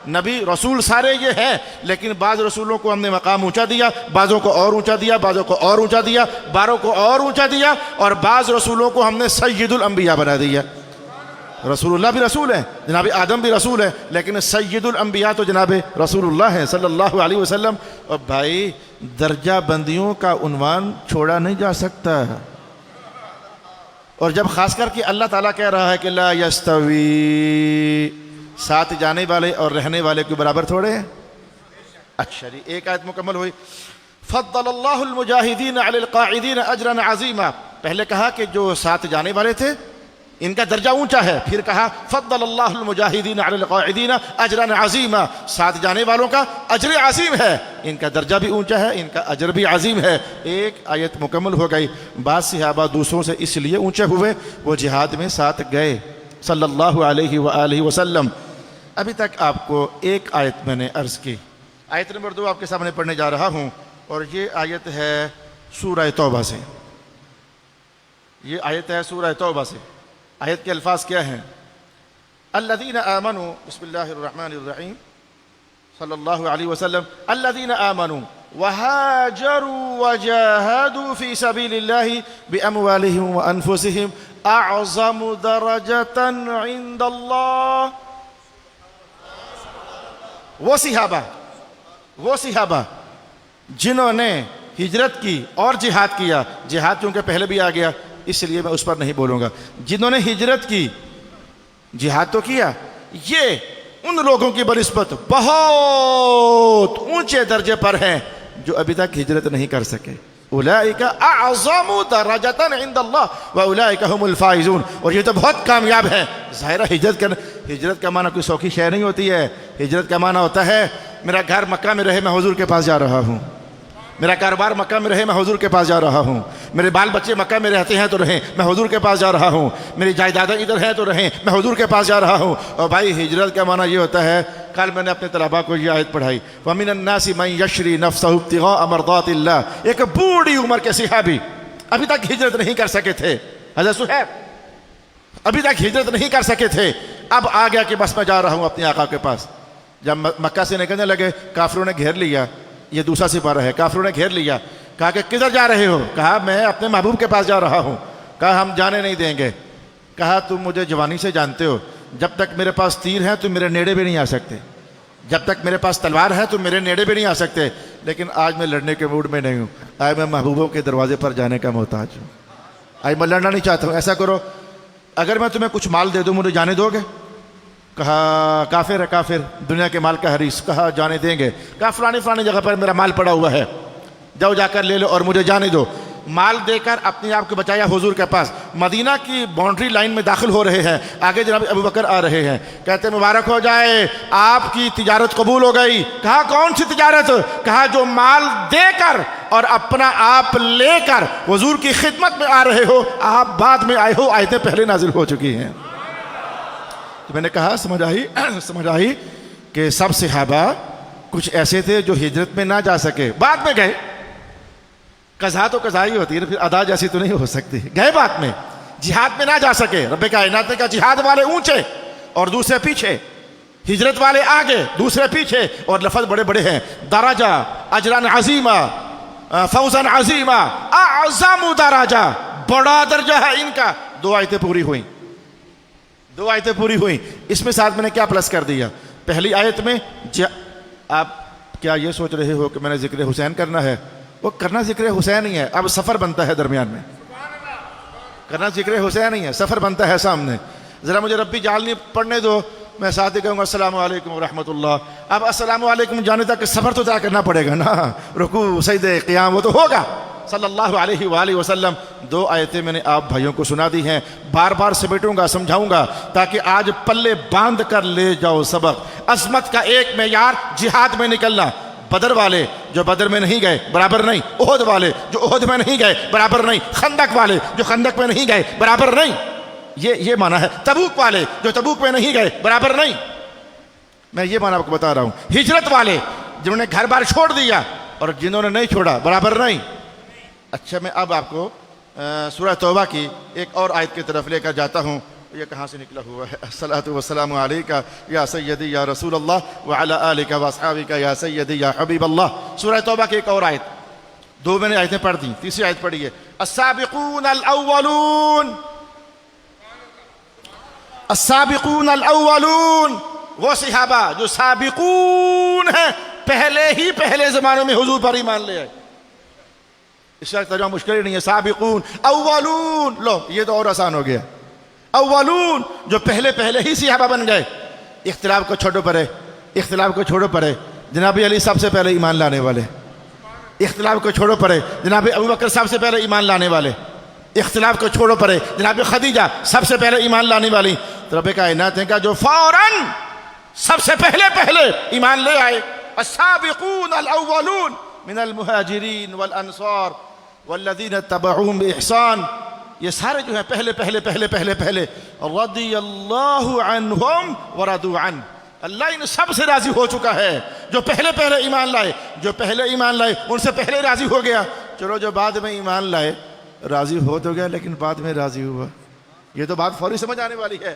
S9: نبی رسول سارے یہ ہیں، لیکن بعض رسولوں کو ہم نے مقام اونچا دیا، بعضوں کو اور اونچا دیا، بعضوں کو اور اونچا دیا، باروں کو اور اونچا دیا، اور بعض رسولوں کو ہم نے سید الانبیاء بنا دیا۔ رسول اللہ بھی رسول ہیں، جناب آدم بھی رسول ہیں، لیکن سید الانبیاء تو جناب رسول اللہ ہیں صلی اللہ علیہ وسلم۔ اور بھائی درجہ بندیوں کا عنوان چھوڑا نہیں جا سکتا، اور جب خاص کر کے اللہ تعالیٰ کہہ رہا ہے کہ لا یستوی، ساتھ جانے والے اور رہنے والے کے برابر تھوڑے ہیں۔ اچھا جی، ایک آیت مکمل ہوئی، فضل اللہ المجاہدین علی القاعدین اجرا عظیما، پہلے کہا کہ جو ساتھ جانے والے تھے ان کا درجہ اونچا ہے، پھر کہا فضل اللہ المجاہدین علی القاعدین اجرا عظیما، ساتھ جانے والوں کا اجر عظیم ہے، ان کا درجہ بھی اونچا ہے، ان کا اجر بھی عظیم ہے۔ ایک آیت مکمل ہو گئی۔ بعض صحابہ دوسروں سے اس لیے اونچے ہوئے وہ جہاد میں ساتھ گئے صلی اللہ علیہ وآلہ وسلم۔ ابھی تک آپ کو ایک آیت میں نے عرض کی، آیت نمبر 2 آپ کے سامنے پڑھنے جا رہا ہوں، اور یہ آیت ہے سورہ توبہ سے، یہ آیت ہے سورہ توبہ سے۔ آیت کے الفاظ کیا ہیں؟ الذین آمنوا، بسم اللہ الرحمن الرحیم، صلی اللہ علیہ وسلم، الذین آمنوا وہاجروا وجاہدوا فی سبیل اللہ باموالہم وانفسہم اعظم درجۃ عند اللہ۔ وہ صحابہ جنہوں نے ہجرت کی اور جہاد کیا، جہاد چونکہ پہلے بھی آ گیا اس لیے میں اس پر نہیں بولوں گا، جنہوں نے ہجرت کی، جہاد تو کیا، یہ ان لوگوں کی بنسبت بہت اونچے درجے پر ہیں جو ابھی تک ہجرت نہیں کر سکے۔ اولئک اعظم درجۃ عند اللہ واولئک هم الفائزون، اور یہ تو بہت کامیاب ہیں۔ ظاہرہ ہجرت کا معنی کوئی سوکھی شے نہیں ہوتی ہے، ہجرت کا معنی ہوتا ہے میرا گھر مکہ میں رہے میں حضور کے پاس جا رہا ہوں، میرا کاروبار مکہ میں رہے میں حضور کے پاس جا رہا ہوں، میرے بال بچے مکہ میں رہتے ہیں تو رہیں میں حضور کے پاس جا رہا ہوں، میری جائیدادیں ادھر ہیں تو رہیں میں حضور کے پاس جا رہا ہوں۔ اور بھائی ہجرت کا معنی یہ ہوتا ہے، کل میں نے اپنے طلباء کو یہ آیت پڑھائی، وَمِنَ النَّاسِ مَن يَشْرِي نَفْسَهُ ابْتِغَاءَ مَرْضَاتِ اللَّهِ، ایک بوڑھی عمر کے صحابی ابھی تک ہجرت نہیں کر سکے تھے، حضرت صہیب ابھی تک ہجرت نہیں کر سکے تھے، اب آ گیا کہ بس میں جا رہا ہوں اپنے آقا کے پاس۔ جب مکہ سے نکلنے لگے کافروں نے گھیر لیا، یہ دوسرا سپارہ ہے، کافروں نے گھیر لیا، کہا کہ کدھر جا رہے ہو؟ کہا میں اپنے محبوب کے پاس جا رہا ہوں۔ کہا ہم جانے نہیں دیں گے۔ کہا تم مجھے جوانی سے جانتے ہو، جب تک میرے پاس تیر ہے تم میرے نیڑے بھی نہیں آ سکتے، جب تک میرے پاس تلوار ہے تم میرے نیڑے بھی نہیں آ سکتے، لیکن آج میں لڑنے کے موڈ میں نہیں ہوں، آج میں محبوبوں کے دروازے پر جانے کا محتاج ہوں، آج میں لڑنا نہیں چاہتا ہوں۔ ایسا کرو اگر میں تمہیں کچھ مال دے دوں مجھے جانے دو گے؟ کہا کافر ہے کافر، دنیا کے مال کا حریص۔ کہا جانے دیں گے۔ کہا فلانی جگہ پر میرا مال پڑا ہوا ہے، جاؤ جا کر لے لو اور مجھے جانے دو۔ مال دے کر اپنے آپ کو بچایا حضور کے پاس، مدینہ کی باؤنڈری لائن میں داخل ہو رہے ہیں، آگے جناب ابو بکر آ رہے ہیں، کہتے مبارک ہو جائے آپ کی تجارت قبول ہو گئی۔ کہا کون سی تجارت؟ کہا جو مال دے کر اور اپنا آپ لے کر حضور کی خدمت میں آ رہے ہو، آپ بعد میں آئے ہو، آیتیں پہلے نازل ہو چکی ہیں۔ تو میں نے کہا سمجھ آئی کہ سب صحابہ کچھ ایسے تھے جو ہجرت میں نہ جا سکے، بعد میں گئے، قضا تو قضا ہی ہوتی ہے، پھر ادا جیسی تو نہیں ہو سکتی، گئے بعد میں، جہاد میں نہ جا سکے۔ رب کائنات نے کہا جہاد والے اونچے اور دوسرے پیچھے، ہجرت والے آگے دوسرے پیچھے، اور لفظ بڑے بڑے ہیں، درجہ اجرا عظیما فوزا عظیما اعظم درجہ، بڑا درجہ ہے ان کا۔ دو آیتیں پوری ہوئیں، اس میں ساتھ میں نے کیا پلس کر دیا؟ پہلی آیت میں آپ کیا یہ سوچ رہے ہو کہ میں نے ذکر حسین کرنا ہے؟ وہ کرنا ذکر حسین ہی ہے، اب سفر بنتا ہے درمیان میں، کرنا ذکر حسین ہی ہے، سفر بنتا ہے سامنے۔ ذرا مجھے ربی جعلنی پڑھنے دو، میں ساتھ ہی کہوں گا السلام علیکم ورحمۃ اللہ۔ اب السلام علیکم جانے تک سفر تو طے کرنا پڑے گا نا، رکوع سجدے قیام وہ تو ہوگا۔ صلی اللہ علیہ وآلہ وسلم۔ دو آیتیں میں نے آپ بھائیوں کو سنا دی ہیں، بار بار سمیٹوں گا، سمجھاؤں گا، تاکہ آج پلے باندھ کر لے جاؤ سبق۔ عظمت کا ایک معیار جہاد میں نکلنا، بدر والے جو بدر میں نہیں گئے برابر نہیں، احد والے جو احد میں نہیں گئے برابر نہیں، خندق والے جو خندق میں نہیں گئے برابر نہیں، یہ معنی ہے۔ تبوک والے جو تبوک میں نہیں گئے برابر نہیں، میں یہ معنی آپ کو بتا رہا ہوں۔ ہجرت والے جنہوں نے گھر بار چھوڑ دیا اور جنہوں نے نہیں چھوڑا برابر نہیں۔ اچھا، میں اب آپ کو سورہ توبہ کی ایک اور آیت کی طرف لے کر جاتا ہوں، یہ کہاں سے نکلا ہوا ہے؟ الصلاۃ والسلام علیکہ یا سیدی یا رسول اللہ وعلی آلک واصحابک یا سیدی یا حبیب اللہ۔ سورہ توبہ کی ایک اور آیت، دو میں نے آیتیں پڑھ دیں، تیسری آیت پڑھی ہے السابقون الاولون، السابقون الاولون، وہ صحابہ جو سابقون ہیں، پہلے زمانے میں حضور پر ایمان لے آئے۔ اس کا ترجمہ مشکل ہی نہیں ہے، سابقون اولون، لو یہ تو اور آسان ہو گیا، اولون جو پہلے ہی صحابہ بن گئے۔ اختلاف کو چھوڑو پرے، جناب علی سب سے پہلے ایمان لانے والے، اختلاف کو چھوڑو پرے، جناب ابوبکر سب سے پہلے ایمان لانے والے، اختلاف کو چھوڑو پرے، جناب خدیجہ سب سے پہلے ایمان لانے والی۔ تو رب کائنات نے کہا جو فوراً سب سے پہلے ایمان لے آئے، السابقون الاولون من المہاجرین والانصار والذین اتبعوہم بإحسان، یہ سارے جو ہیں پہلے رضی اللہ عنہم ورضوا عنہ، اللہ ان سب سے راضی ہو چکا ہے۔ جو پہلے ایمان لائے ان سے پہلے راضی ہو گیا۔ چلو جو بعد میں ایمان لائے راضی ہو تو گیا، لیکن بعد میں راضی ہوا، یہ تو بات فوری سمجھ آنے والی ہے۔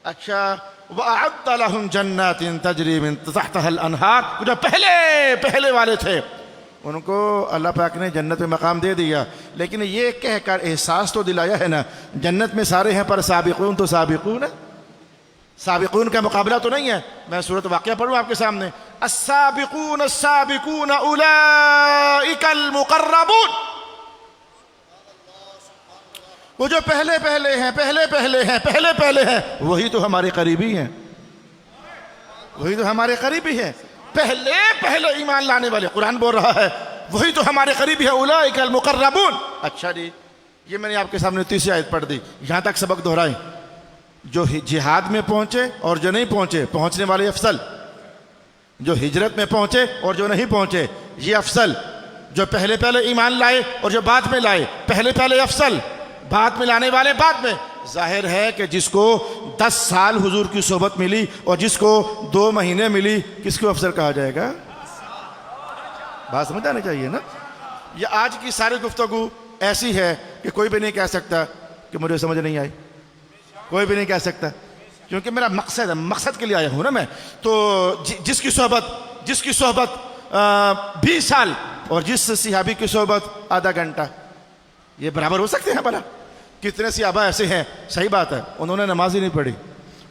S9: اچھا وَأَعَدَّ لَهُمْ جَنَّاتٍ تَجْرِي مِن تَحْتِهَا الْأَنْهَارُ، جو پہلے والے تھے ان کو اللہ پاک نے جنت میں مقام دے دیا، لیکن یہ کہہ کر احساس تو دلایا ہے نا جنت میں سارے ہیں، پر سابقون تو سابقون ہے، سابقون کا مقابلہ تو نہیں ہے۔ میں سورۃ واقعہ پڑھوں آپ کے سامنے، السابقون السابقون اولئک المقربون، وہ جو پہلے ہیں وہی تو ہمارے قریبی ہیں، پہلے ایمان لانے والے، قرآن بول رہا ہے وہی تو ہمارے قریبی ہے، اولئک المقربون۔ اچھا جی، یہ میں نے آپ کے سامنے تیسری آیت پڑھ دی، یہاں تک سبق دہرائیں، جو جہاد میں پہنچے اور جو نہیں پہنچے، پہنچنے والے افضل، جو ہجرت میں پہنچے اور جو نہیں پہنچے یہ افضل، جو پہلے ایمان لائے اور جو بعد میں لائے، پہلے افضل، بعد میں لانے والے بعد میں۔ ظاہر ہے کہ جس کو 10 سال حضور کی صحبت ملی اور جس کو 2 مہینے ملی، کس کو افضل کہا جائے گا؟ بات سمجھ آنی چاہیے نا۔ یہ آج کی ساری گفتگو ایسی ہے کہ کوئی بھی نہیں کہہ سکتا کہ مجھے سمجھ نہیں آئی، کوئی بھی نہیں کہہ سکتا، کیونکہ میرا مقصد ہے، مقصد کے لیے آیا ہوں نا میں۔ تو جس کی صحبت 20 سال اور جس صحابی کی صحبت آدھا گھنٹہ، یہ برابر ہو سکتے ہیں بھلا؟ کتنے صحابہ ایسے ہیں، صحیح بات ہے انہوں نے نماز ہی نہیں پڑھی،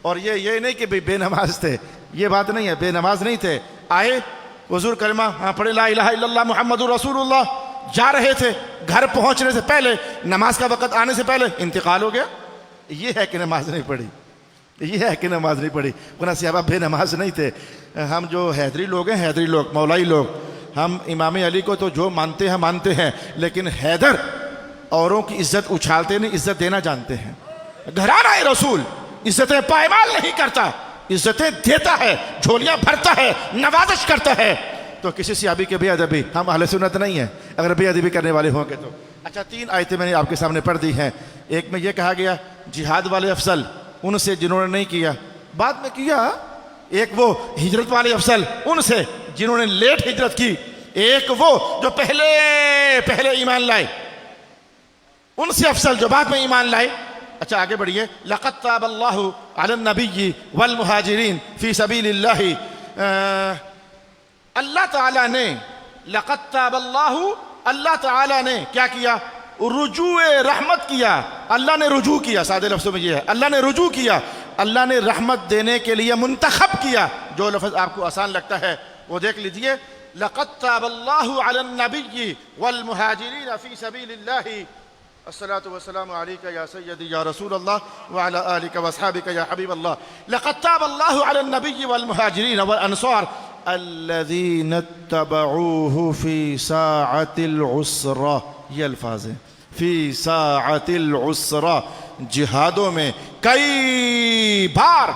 S9: اور یہ نہیں کہ بے نماز تھے، یہ بات نہیں ہے، بے نماز نہیں تھے، آئے حضور کلمہ پڑھے لا الہ الا اللہ محمد رسول اللہ، جا رہے تھے، گھر پہنچنے سے پہلے، نماز کا وقت آنے سے پہلے انتقال ہو گیا۔ یہ ہے کہ نماز نہیں پڑھی، ورنہ صحابہ بے نماز نہیں تھے۔ ہم جو حیدری لوگ ہیں، مولائی لوگ، ہم امام علی کو تو جو مانتے ہیں، لیکن حیدر اوروں کی عزت اچھالتے نہیں، عزت دینا جانتے ہیں۔ گھرانہ رسول عزتیں پائمال نہیں کرتا، عزتیں دیتا ہے، جھولیاں بھرتا ہے، نوازش کرتا ہے۔ تو کسی صحابی کے بے ادبی، ہم اہل سنت نہیں ہیں اگر بے ادبی کرنے والے ہوں گے تو۔ اچھا 3 آیتیں میں نے آپ کے سامنے پڑھ دی ہیں۔ ایک میں یہ کہا گیا جہاد والے افضل ان سے جنہوں نے نہیں کیا، بعد میں کیا۔ ایک وہ ہجرت والے افضل ان سے جنہوں نے لیٹ ہجرت کی، ایک وہ جو پہلے ایمان لائے ان سے افضل جو بعد میں ایمان لائے۔ اچھا آگے بڑھیے، لقد تاب اللہ علی النبی والمہاجرین فی سبیل اللہ، اللہ تعالیٰ نے لقد تاب اللہ تعالیٰ نے کیا کیا؟ رجوع رحمت کیا، اللہ نے رجوع کیا، سادے لفظوں میں یہ ہے، اللہ نے رجوع کیا، اللہ نے رحمت دینے کے لیے منتخب کیا۔ جو لفظ آپ کو آسان لگتا ہے وہ دیکھ لیجئے، لقد تاب اللہ علی النبی والمہاجرین فی سبیل اللہ، الصلاة والسلام علیک یا سیدی یا رسول اللہ وعلی آلک واصحابک یا حبیب اللہ۔ لقد تاب اللہ علی النبی والمہاجرین والانصار الذین اتبعوہ فی ساعة العسرہ، یہ الفاظ ہیں، فی ساعة العسرہ، جہادوں میں کئی بار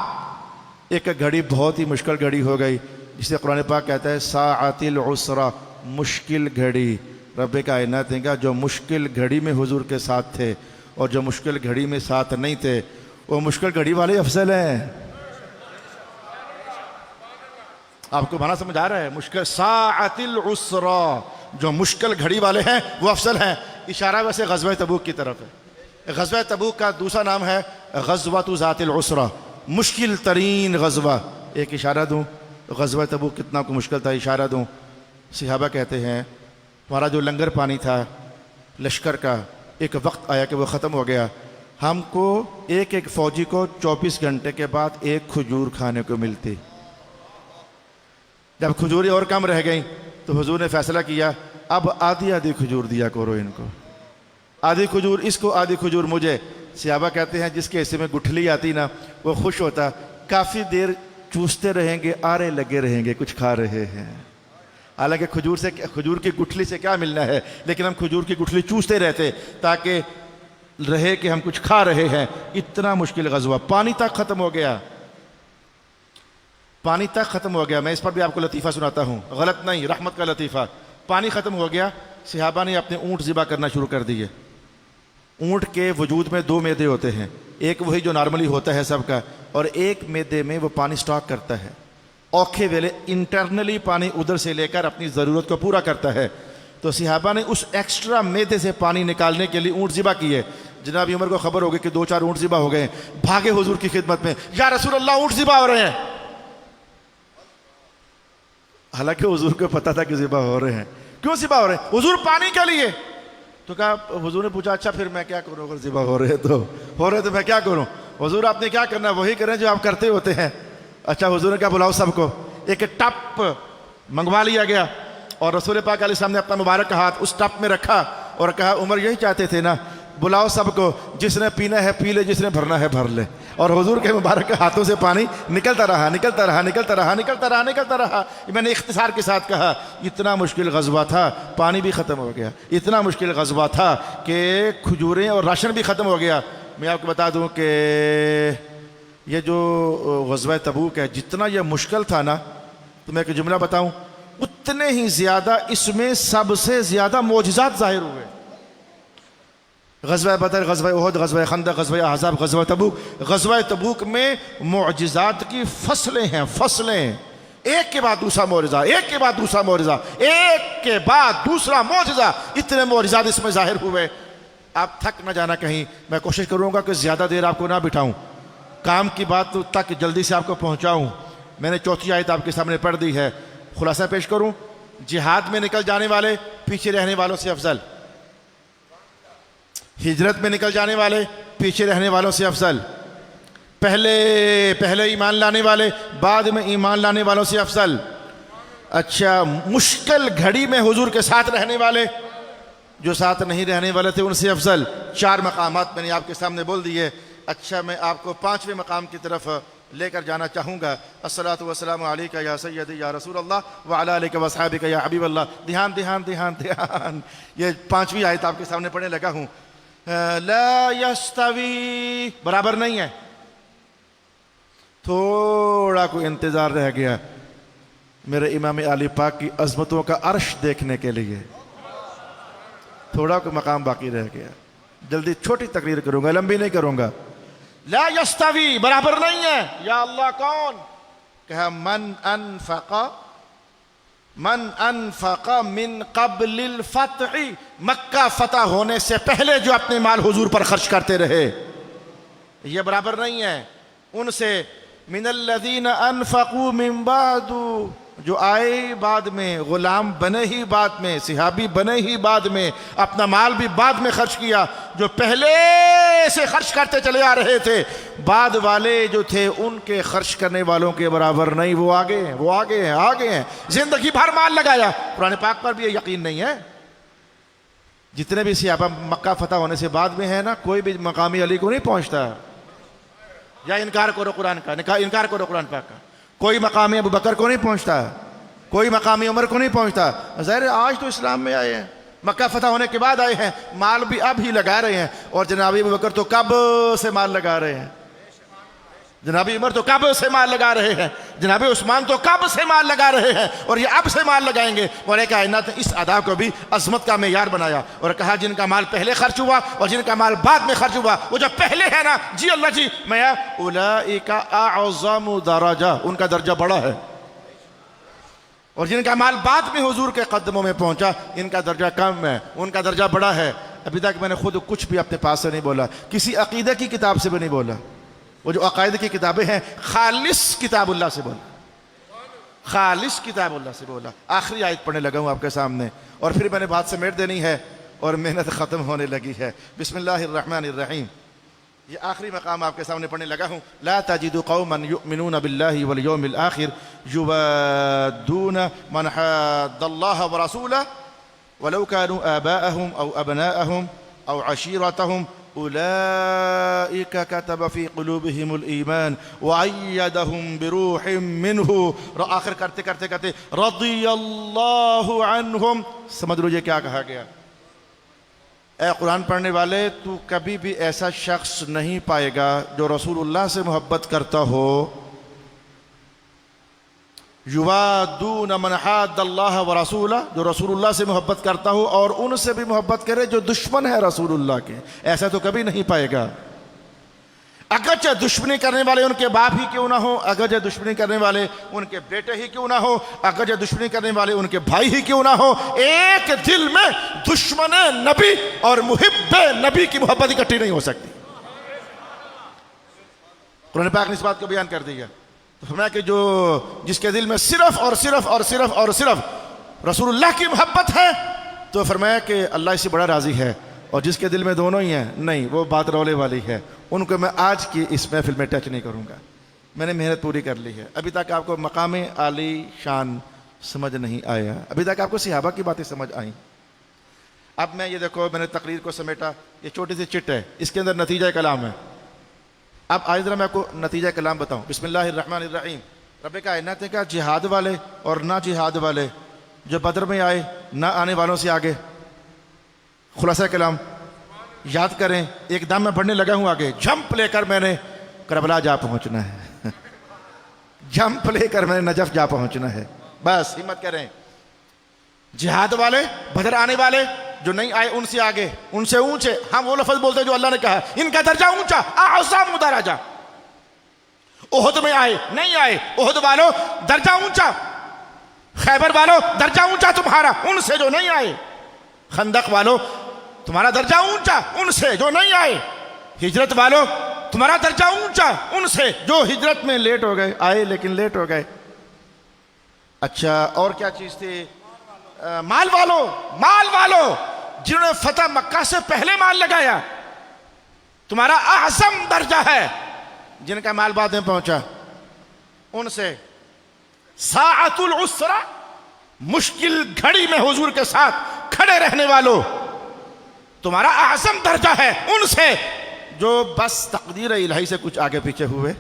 S9: ایک گھڑی بہت ہی مشکل گھڑی ہو گئی، جسے قرآن پاک کہتا ہے ساعة العسرہ، مشکل گھڑی۔ رب کائنات نے کہا جو مشکل گھڑی میں حضور کے ساتھ تھے اور جو مشکل گھڑی میں ساتھ نہیں تھے، وہ مشکل گھڑی والے افضل ہیں۔ آپ کو معنی سمجھ آ رہا ہے؟ مشکل ساعۃ العسرہ، جو مشکل گھڑی والے ہیں وہ افضل ہیں۔ اشارہ ویسے غزوہ تبوک کی طرف ہے، غزوہ تبوک کا دوسرا نام ہے غزوۃ ذات العسرہ، مشکل ترین غزوہ۔ ایک اشارہ دوں، غزوہ تبوک کتنا کو مشکل تھا، اشارہ دوں۔ صحابہ کہتے ہیں ہمارا جو لنگر پانی تھا لشکر کا، ایک وقت آیا کہ وہ ختم ہو گیا، ہم کو ایک ایک فوجی کو 24 گھنٹے کے بعد ایک کھجور کھانے کو ملتی۔ جب کھجوریں اور کم رہ گئیں تو حضور نے فیصلہ کیا اب آدھی آدھی کھجور دیا کرو ان کو، آدھی کھجور اس کو آدھی کھجور مجھے۔ صحابہ کہتے ہیں جس کے حصے میں گٹھلی آتی نا وہ خوش ہوتا، کافی دیر چوستے رہیں گے، آرے لگے رہیں گے کچھ کھا رہے ہیں۔ حالانکہ کھجور کی گٹھلی سے کیا ملنا ہے، لیکن ہم کھجور کی گٹھلی چوستے رہتے تاکہ رہے کہ ہم کچھ کھا رہے ہیں۔ اتنا مشکل غزوہ، پانی تک ختم ہو گیا، پانی تک ختم ہو گیا۔ میں اس پر بھی آپ کو لطیفہ سناتا ہوں، غلط نہیں، رحمت کا لطیفہ۔ پانی ختم ہو گیا، صحابہ نے اپنے اونٹ ذبح کرنا شروع کر دیے۔ اونٹ کے وجود میں 2 معدے ہوتے ہیں، ایک وہی جو نارملی ہوتا ہے سب کا، اور ایک معدے میں وہ پانی سٹاک کرتا ہے، اوکھے ویلے انٹرنلی پانی ادھر سے لے کر اپنی ضرورت کو پورا کرتا ہے۔ تو صحابہ نے اس ایکسٹرا معدے سے پانی نکالنے کے لیے اونٹ ذبح کیے۔ جناب عمر کو خبر ہو گئی کہ 2-4 اونٹ ذبح ہو گئے، بھاگے حضور کی خدمت میں، یا رسول اللہ اونٹ ذبح ہو رہے ہیں۔ حالانکہ حضور کو پتا تھا کہ ذبح ہو رہے ہیں۔ کیوں ذبح ہو رہے ہیں؟ حضور پانی کے لیے۔ تو کہا، حضور نے پوچھا اچھا پھر میں کیا کروں، اگر ذبح ہو رہے تو میں کیا کروں؟ حضور آپ نے کیا کرنا ہے وہی کریں جو آپ کرتے ہوتے ہیں۔ اچھا حضور نے کہا بلاؤ سب کو۔ ایک ٹپ منگوا لیا گیا اور رسول پاک علیہ السلام نے اپنا مبارک ہاتھ اس ٹپ میں رکھا اور کہا عمر یہی چاہتے تھے نا، بلاؤ سب کو، جس نے پینا ہے پی لے، جس نے بھرنا ہے بھر لے۔ اور حضور کے مبارک ہاتھوں سے پانی نکلتا رہا، نکلتا رہا، نکلتا رہا، نکلتا رہا، نکلتا رہا۔ میں نے اختصار کے ساتھ کہا اتنا مشکل غزوہ تھا، پانی بھی ختم ہو گیا۔ اتنا مشکل غزوہ تھا کہ کھجوریں اور راشن بھی ختم ہو گیا۔ میں آپ کو بتا دوں کہ یہ جو غزوہ تبوک ہے جتنا یہ مشکل تھا نا، تو میں ایک جملہ بتاؤں، اتنے ہی زیادہ اس میں سب سے زیادہ معجزات ظاہر ہوئے۔ غزوہ بدر، غزوہ احد، غزوہ خندق، غزوہ احزاب، غزوہ تبوک۔ غزوہ تبوک میں معجزات کی فصلیں ہیں، فصلیں، ایک کے بعد دوسرا معجزہ، ایک کے بعد دوسرا معجزہ، ایک کے بعد دوسرا معجزہ، اتنے معجزات اس میں ظاہر ہوئے۔ آپ تھک نہ جانا کہیں، میں کوشش کروں گا کہ زیادہ دیر آپ کو نہ بٹھاؤں، کام کی بات تک جلدی سے آپ کو پہنچاؤں۔ میں نے 4تھی آیت آپ کے سامنے پڑھ دی ہے، خلاصہ پیش کروں۔ جہاد میں نکل جانے والے پیچھے رہنے والوں سے افضل، ہجرت میں نکل جانے والے پیچھے رہنے والوں سے افضل، پہلے ایمان لانے والے بعد میں ایمان لانے والوں سے افضل۔ اچھا، مشکل گھڑی میں حضور کے ساتھ رہنے والے جو ساتھ نہیں رہنے والے تھے ان سے افضل۔ 4 مقامات میں نے آپ کے سامنے بول دیے۔ اچھا، میں آپ کو 5ویں مقام کی طرف لے کر جانا چاہوں گا۔ الصلاۃ والسلام علیک یا سیدی یا رسول اللہ وعلی آلک واصحابک یا حبیب اللہ۔ دھیان دھیان دھیان دھیان، یہ 5ویں آیت آپ کے سامنے پڑھنے لگا ہوں۔ لا یستوی، برابر نہیں ہے، تھوڑا کوئی انتظار رہ گیا میرے امام علی پاک کی عظمتوں کا عرش دیکھنے کے لیے، تھوڑا کوئی مقام باقی رہ گیا۔ جلدی چھوٹی تقریر کروں گا، لمبی نہیں کروں گا۔ لا یستوی، برابر نہیں ہے۔ یا اللہ کون؟ کہا من انفق من قبل الفتح، مکہ فتح ہونے سے پہلے جو اپنے مال حضور پر خرچ کرتے رہے، یہ برابر نہیں ہے ان سے۔ من الذین انفقوا من بعد، جو آئے بعد میں، غلام بنے ہی بعد میں، صحابی بنے ہی بعد میں، اپنا مال بھی بعد میں خرچ کیا، جو پہلے سے خرچ کرتے چلے آ رہے تھے، بعد والے جو تھے ان کے خرچ کرنے والوں کے برابر نہیں، وہ آگے ہیں، وہ آگے ہیں، آگے ہیں۔ زندگی بھر مال لگایا، قرآن پاک پر بھی یہ یقین نہیں ہے۔ جتنے بھی صحابہ مکہ فتح ہونے سے بعد میں ہیں نا، کوئی بھی مقامی علی کو نہیں پہنچتا۔ یا انکار کرو قرآن کا، انکار کرو قرآن پاک کا، کوئی مقامی ابو بکر کو نہیں پہنچتا، کوئی مقامی عمر کو نہیں پہنچتا۔ ظاہر آج تو اسلام میں آئے ہیں، مکہ فتح ہونے کے بعد آئے ہیں، مال بھی اب ہی لگا رہے ہیں، اور جناب ابو بکر تو کب سے مال لگا رہے ہیں، جناب عمر تو کب سے مال لگا رہے ہیں، جناب عثمان تو کب سے مال لگا رہے ہیں، اور یہ اب سے مال لگائیں گے۔ مولا کائنات نے اس ادا کو بھی عظمت کا معیار بنایا اور کہا جن کا مال پہلے خرچ ہوا اور جن کا مال بعد میں خرچ ہوا، وہ جو پہلے ہے نا، جی اللہ جی میں، اولئک اعظم درجہ، ان کا درجہ بڑا ہے، اور جن کا مال بعد میں حضور کے قدموں میں پہنچا ان کا درجہ کم ہے، ان کا درجہ بڑا ہے۔ ابھی تک میں نے خود کچھ بھی اپنے پاس سے نہیں بولا، کسی عقیدہ کی کتاب سے بھی نہیں بولا. وہ جو عقائد کی کتابیں ہیں خالص کتاب اللہ سے بولا، خالص کتاب اللہ سے بولا. آخری آیت پڑھنے لگا ہوں آپ کے سامنے، اور پھر میں نے بات سمیٹ دینی ہے اور محنت ختم ہونے لگی ہے. بسم اللہ الرحمن الرحیم. یہ آخری مقام آپ کے سامنے پڑھنے لگا ہوں. لا تجد قوما یؤمنون باللہ والیوم الآخر یوادون من حاد اللہ ورسولہ ولو كانوا آباءهم أو أبناءهم أو عشيرتهم أولئك كتب في قلوبهم الإيمان وأيدهم بروح منه. آخر کرتے کرتے کہتے رضی اللہ عنہم. سمجھ لو یہ کیا کہا گیا؟ اے قرآن پڑھنے والے، تو کبھی بھی ایسا شخص نہیں پائے گا جو رسول اللہ سے محبت کرتا ہو. یوادون من حاد اللہ ورسولہ، جو رسول اللہ سے محبت کرتا ہو اور ان سے بھی محبت کرے جو دشمن ہے رسول اللہ کے. ایسا تو کبھی نہیں پائے گا. اگرچہ دشمنی کرنے والے ان کے باپ ہی کیوں نہ ہو، اگرچہ دشمنی کرنے والے ان کے بیٹے ہی کیوں نہ ہو، اگرچہ دشمنی کرنے والے ان کے بھائی ہی کیوں نہ ہو، ایک دل میں دشمن نبی اور محب نبی کی محبت اکٹھی نہیں ہو سکتی. قرآن پاک نے اس بات کو بیان کر دیا. فرمایا کہ جو جس کے دل میں صرف اور صرف اور صرف اور صرف رسول اللہ کی محبت ہے، تو فرمایا کہ اللہ اس سے بڑا راضی ہے. اور جس کے دل میں دونوں ہی ہیں، نہیں، وہ بات رولے والی ہے. ان کو میں آج کی اس محفل میں ٹچ نہیں کروں گا. میں نے محنت پوری کر لی ہے. ابھی تک آپ کو مقام عالی شان سمجھ نہیں آیا. ابھی تک آپ کو صحابہ کی باتیں سمجھ آئیں. اب میں یہ دیکھو، میں نے تقریر کو سمیٹا. یہ چھوٹی سی چٹ ہے، اس کے اندر نتیجہ کلام ہے. اب آج ذرا میں آپ کو نتیجہ کلام بتاؤں. بسم اللہ الرحمن الرحیم. رب کائنات نے کہا جہاد والے اور نہ جہاد والے، جو بدر میں آئے نہ آنے والوں سے آگے. خلاصہ کلام یاد کریں. ایک دم میں پڑھنے لگا ہوں آگے. جمپ لے کر میں نے کربلا جا پہنچنا ہے. جمپ لے کر میں نے نجف جا پہنچنا ہے. بس ہمت کریں. جہاد والے، بدر آنے والے، جو نہیں آئے ان سے آگے، ان سے اونچے. ہم وہ لفظ بولتے ہیں جو اللہ نے کہا، ان کا درجہ اونچا، اعظم درجہ. احد میں آئے نہیں آئے، احد والو درجہ اونچا. خیبر والو درجہ اونچا تمہارا، ان سے جو نہیں آئے. خندق والو تمہارا درجہ اونچا، ان سے جو نہیں آئے. ہجرت والو تمہارا درجہ اونچا، ان سے جو ہجرت میں لیٹ ہو گئے. آئے لیکن لیٹ ہو گئے. اچھا، اور کیا چیز تھی؟ مال والو جنہوں نے فتح مکہ سے پہلے مال لگایا، تمہارا اعظم درجہ ہے. جن کا مال بعد میں پہنچا، ان سے. ساعت العسرہ، مشکل گھڑی میں حضور کے ساتھ کھڑے رہنے والوں، تمہارا اعظم درجہ ہے. ان سے جو بس تقدیر الہی سے کچھ آگے پیچھے ہوئے.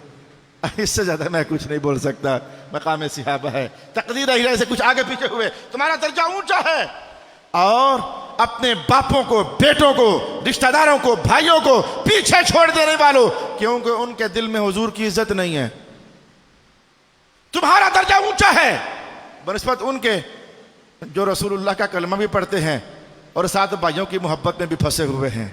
S9: اس سے زیادہ میں کچھ نہیں بول سکتا. مقام صحابہ ہے. تقدیر الہی سے کچھ آگے پیچھے ہوئے، تمہارا درجہ اونچا ہے. اور اپنے باپوں کو، بیٹوں کو، رشتہ داروں کو، بھائیوں کو پیچھے چھوڑ دینے والوں، کیونکہ ان کے دل میں حضور کی عزت نہیں ہے. تمہارا درجہ اونچا ہے بنسبت ان کے جو رسول اللہ کا کلمہ بھی پڑھتے ہیں اور ساتھ بھائیوں کی محبت میں بھی پھنسے ہوئے ہیں،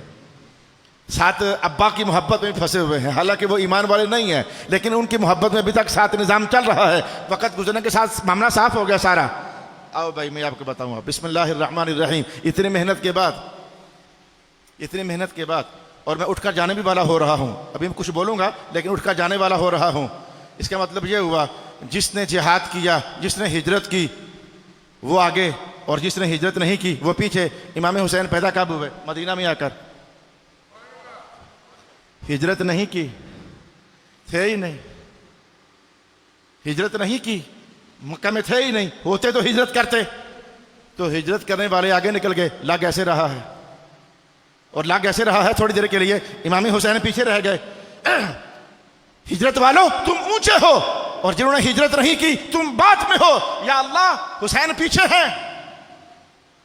S9: ساتھ ابا کی محبت میں بھی پھنسے ہوئے ہیں. حالانکہ وہ ایمان والے نہیں ہیں، لیکن ان کی محبت میں ابھی تک ساتھ نظام چل رہا ہے. وقت گزرنے کے ساتھ معاملہ صاف ہو گیا سارا. آؤ بھائی میں آپ کو بتاؤں. بسم اللہ الرحمن الرحیم. اتنی محنت کے بعد اور میں اٹھ کر جانے بھی والا ہو رہا ہوں. ابھی میں کچھ بولوں گا لیکن اٹھ کر جانے والا ہو رہا ہوں. اس کا مطلب یہ ہوا، جس نے جہاد کیا، جس نے ہجرت کی، وہ آگے، اور جس نے ہجرت نہیں کی وہ پیچھے. امام حسین پیدا کب ہوئے؟ مدینہ میں آ کر. ہجرت نہیں کی، تھے ہی نہیں. ہجرت نہیں کی، مکہ میں تھے ہی نہیں. ہوتے تو ہجرت کرتے. تو ہجرت کرنے والے آگے نکل گئے. لگ ایسے رہا ہے، اور لگ ایسے رہا ہے تھوڑی دیر کے لیے. امام حسین پیچھے رہ گئے. ہجرت والوں تم اونچے ہو، اور جنہوں نے ہجرت نہیں کی تم بعد میں ہو. یا اللہ، حسین پیچھے ہیں،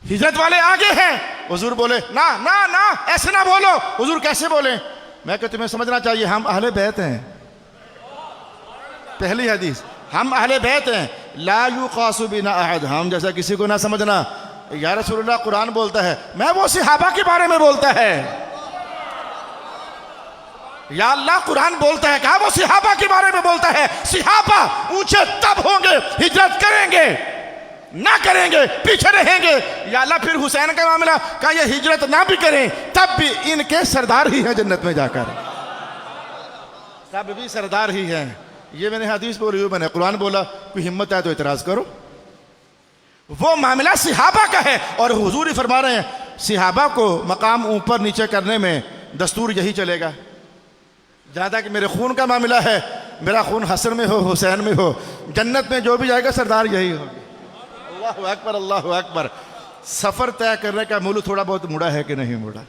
S9: ہجرت والے آگے ہیں. حضور بولے نا نا نا، ایسے نہ بولو. حضور کیسے بولیں؟ میں کہ تمہیں سمجھنا چاہیے ہم اہل بیت ہیں. پہلی حدیث، ہم اہل بیت ہیں. لا یقاس بنا احد، ہم جیسا کسی کو نہ سمجھنا. یا رسول اللہ قرآن بولتا ہے، میں وہ صحابہ کے بارے میں بولتا ہے. یا اللہ قرآن بولتا ہے، کہا وہ صحابہ کے بارے میں بولتا ہے. صحابہ اونچے تب ہوں گے، ہجرت کریں گے نہ کریں گے پیچھے رہیں گے. یا اللہ پھر حسین کا معاملہ کہا یہ ہجرت نہ بھی کریں تب بھی ان کے سردار ہی ہیں جنت میں جا کر, تب بھی سردار ہی ہیں. یہ میں نے حدیث بولی ہوئی, میں نے قرآن بولا, کوئی ہمت ہے تو اعتراض کرو. وہ معاملہ صحابہ کا ہے اور حضور ہی فرما رہے ہیں صحابہ کو مقام اوپر نیچے کرنے میں دستور یہی چلے گا. جہاں تک کہ میرے خون کا معاملہ ہے, میرا خون حسن میں ہو حسین میں ہو, جنت میں جو بھی جائے گا سردار یہی ہوگا. اللہ اکبر اللہ اکبر. سفر طے کرنے کا مول تھوڑا بہت مڑا ہے کہ نہیں مڑا؟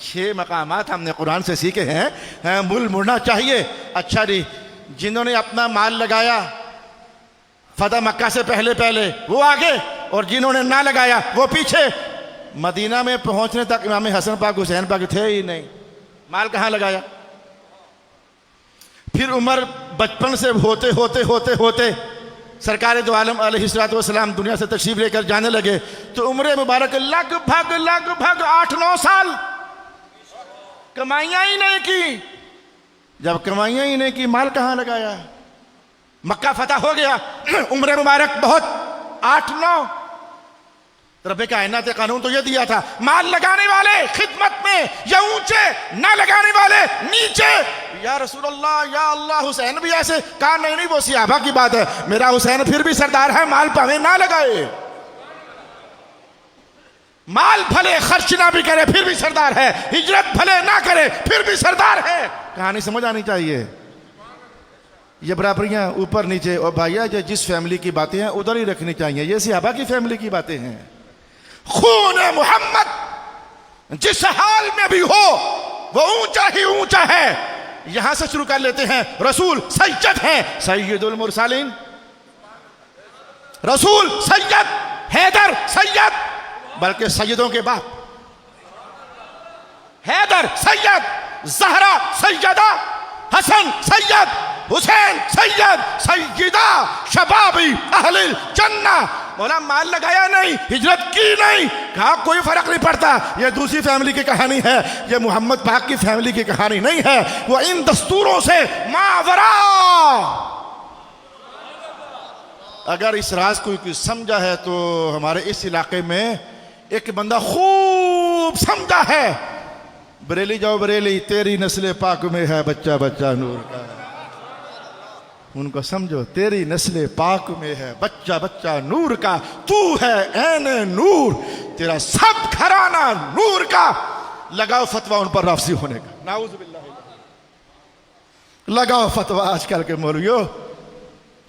S9: 6 مقامات ہم نے قرآن سے سیکھے ہیں, مول مڑنا چاہیے. اچھا جی, جنہوں نے اپنا مال لگایا فتح مکہ سے پہلے وہ آگے, اور جنہوں نے نہ لگایا وہ پیچھے. مدینہ میں پہنچنے تک امام حسن پاک حسین پاک تھے ہی نہیں, مال کہاں لگایا؟ پھر عمر بچپن سے ہوتے سرکار دو عالم علیہ السلام دنیا سے تشریف لے کر جانے لگے تو عمر مبارک لگ بھگ 8-9 سال کمائیاں ہی نہیں کی. جب کمائیاں ہی نہیں کی مال کہاں لگایا؟ مکہ فتح ہو گیا, عمر مبارک بہت 8-9. رب کائنات قانون تو یہ دیا تھا, مال لگانے والے خدمت میں یا اونچے, نہ لگانے والے نیچے. یا رسول اللہ یا اللہ حسین بھی ایسے, کہا نہیں وہ صحابہ کی بات ہے, میرا حسین پھر بھی سردار ہے, مال پاوے نہ لگائے, مال بھلے خرچ نہ بھی کرے پھر بھی سردار ہے, ہجرت بھلے نہ کرے پھر بھی سردار ہے. کہانی سمجھ آنی چاہیے. یہ برابریاں اوپر نیچے, اور بھائیا جس فیملی کی باتیں ہیں ادھر ہی رکھنی چاہیے. یہ صحابہ کی فیملی کی باتیں ہیں. خون محمد جس حال میں بھی ہو وہ اونچا ہی اونچا ہے. یہاں سے شروع کر لیتے ہیں. رسول سید ہیں, سید المرسلین, رسول سید, حیدر سید, بلکہ سیدوں کے باپ, حیدر سید, زہرا سیدہ, حسن سید, حسین سید, سیدہ شبابی اہل الجنہ. مولا مال لگایا نہیں, ہجرت کی نہیں, کہا کوئی فرق نہیں پڑتا, یہ دوسری فیملی کی کہانی ہے, یہ محمد پاک کی فیملی کی کہانی نہیں ہے. وہ ان دستوروں سے ماورا. اگر اس راز کوئی سمجھا ہے تو ہمارے اس علاقے میں ایک بندہ خوب سمجھا ہے. بریلی جاؤ بریلی, تیری نسل پاک میں ہے بچہ بچہ نور کا. ان کو سمجھو, تیری نسل پاک میں ہے بچہ بچہ نور کا. تو ہے عین نور, تیرا سب گھرانہ نور کا. لگاؤ فتویٰ ان پر رافضی ہونے کا, نعوذ باللہ. لگاؤ فتویٰ آج کل کے مولویوں,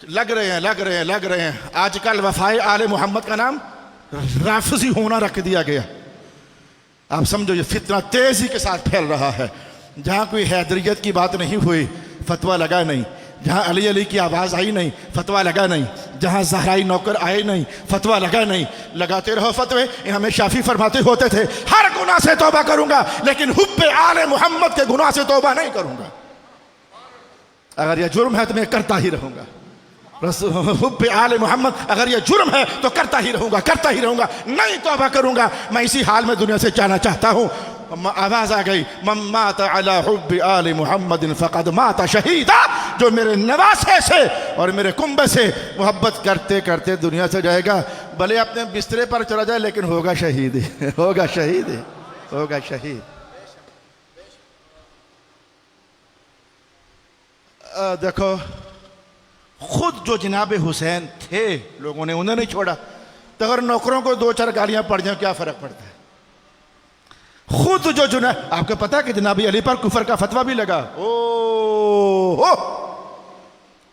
S9: لگ رہے ہیں. آج کل وفائے آل محمد کا نام رافضی ہونا رکھ دیا گیا. آپ سمجھو یہ فتنہ تیزی کے ساتھ پھیل رہا ہے. جہاں کوئی حیدریت کی بات نہیں ہوئی فتویٰ لگا نہیں, جہاں علی کی آواز آئی نہیں فتویٰ لگا نہیں, جہاں زہرائی نوکر آئے نہیں فتویٰ لگا نہیں. لگاتے رہو فتوے. ہمیں شافی فرماتے ہوتے تھے ہر گناہ سے توبہ کروں گا لیکن حب آل محمد کے گناہ سے توبہ نہیں کروں گا. اگر یہ جرم ہے تو میں کرتا ہی رہوں گا. حب آل محمد اگر یہ جرم ہے تو کرتا ہی رہوں گا, نہیں توبہ کروں گا. میں اسی حال میں دنیا سے جانا چاہتا ہوں. آواز آ گئی, من مات علی حب آل محمد فقد مات شہیدا. جو میرے نواسے سے اور میرے کنبے سے محبت کرتے کرتے دنیا سے جائے گا, بھلے اپنے بسترے پر چلا جائے لیکن ہوگا شہید. دیکھو, خود جو جناب حسین تھے لوگوں نے انہیں نہیں چھوڑا. تو اگر نوکروں کو 2-4 گالیاں پڑ جائیں کیا فرق پڑتا ہے؟ خود جو آپ کو پتا کہ جناب علی پر کفر کا فتویٰ بھی لگا.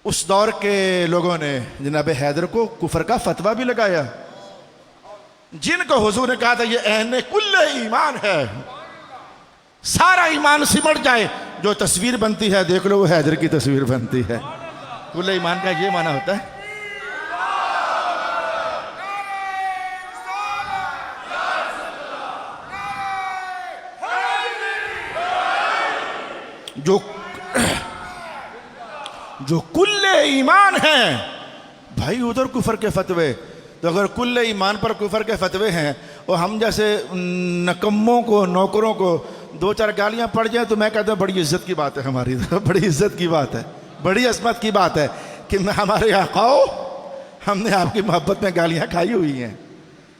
S9: اس دور کے لوگوں نے جناب حیدر کو کفر کا فتویٰ بھی لگایا, جن کو حضور نے کہا تھا یہ عین کل ایمان ہے, سارا ایمان سمٹ جائے. جو تصویر بنتی ہے دیکھ لو وہ حیدر کی تصویر بنتی ہے. کل ایمان کا یہ معنی ہوتا ہے. جو کل ایمان ہیں بھائی, ادھر کفر کے فتوے. تو اگر کل ایمان پر کفر کے فتوے ہیں اور ہم جیسے نکموں کو نوکروں کو 2-4 گالیاں پڑ جائیں تو میں کہتا ہوں بڑی عزت کی بات ہے ہماری, بڑی عزت کی بات ہے, بڑی عظمت کی بات ہے کہ ہمارے آقاؤں ہم نے آپ کی محبت میں گالیاں کھائی ہوئی ہیں.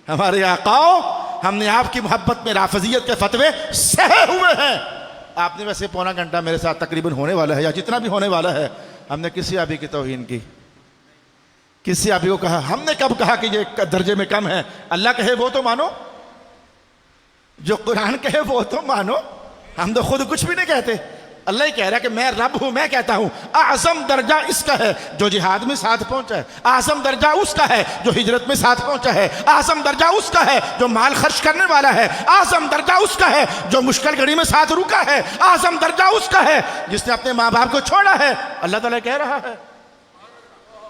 S9: ہمارے آقاؤں ہم نے آپ کی محبت میں رافضیت کے فتوے سہے ہوئے ہیں. آپ نے ویسے پونا گھنٹہ میرے ساتھ تقریباً ہونے والا ہے یا جتنا بھی ہونے والا ہے, ہم نے کسی صحابی کی توہین کی, کسی صحابی کو کہا؟ ہم نے کب کہا کہ یہ درجے میں کم ہے؟ اللہ کہے وہ تو مانو, جو قرآن کہے وہ تو مانو. ہم تو خود کچھ بھی نہیں کہتے. اللہ ہی کہہ رہا ہے کہ میں رب ہوں, میں کہتا ہوں. اعظم درجہ اس کا ہے جو جہاد میں ساتھ پہنچا ہے. اعظم درجہ اس کا ہے جو ہجرت میں ساتھ پہنچا ہے. اعظم درجہ اس کا ہے جو مال خرچ کرنے والا ہے. اعظم درجہ اس کا ہے جو مشکل گھڑی میں ساتھ رکا ہے. اعظم درجہ اس کا ہے جس نے اپنے ماں باپ کو چھوڑا ہے. اللہ تعالیٰ کہہ رہا ہے.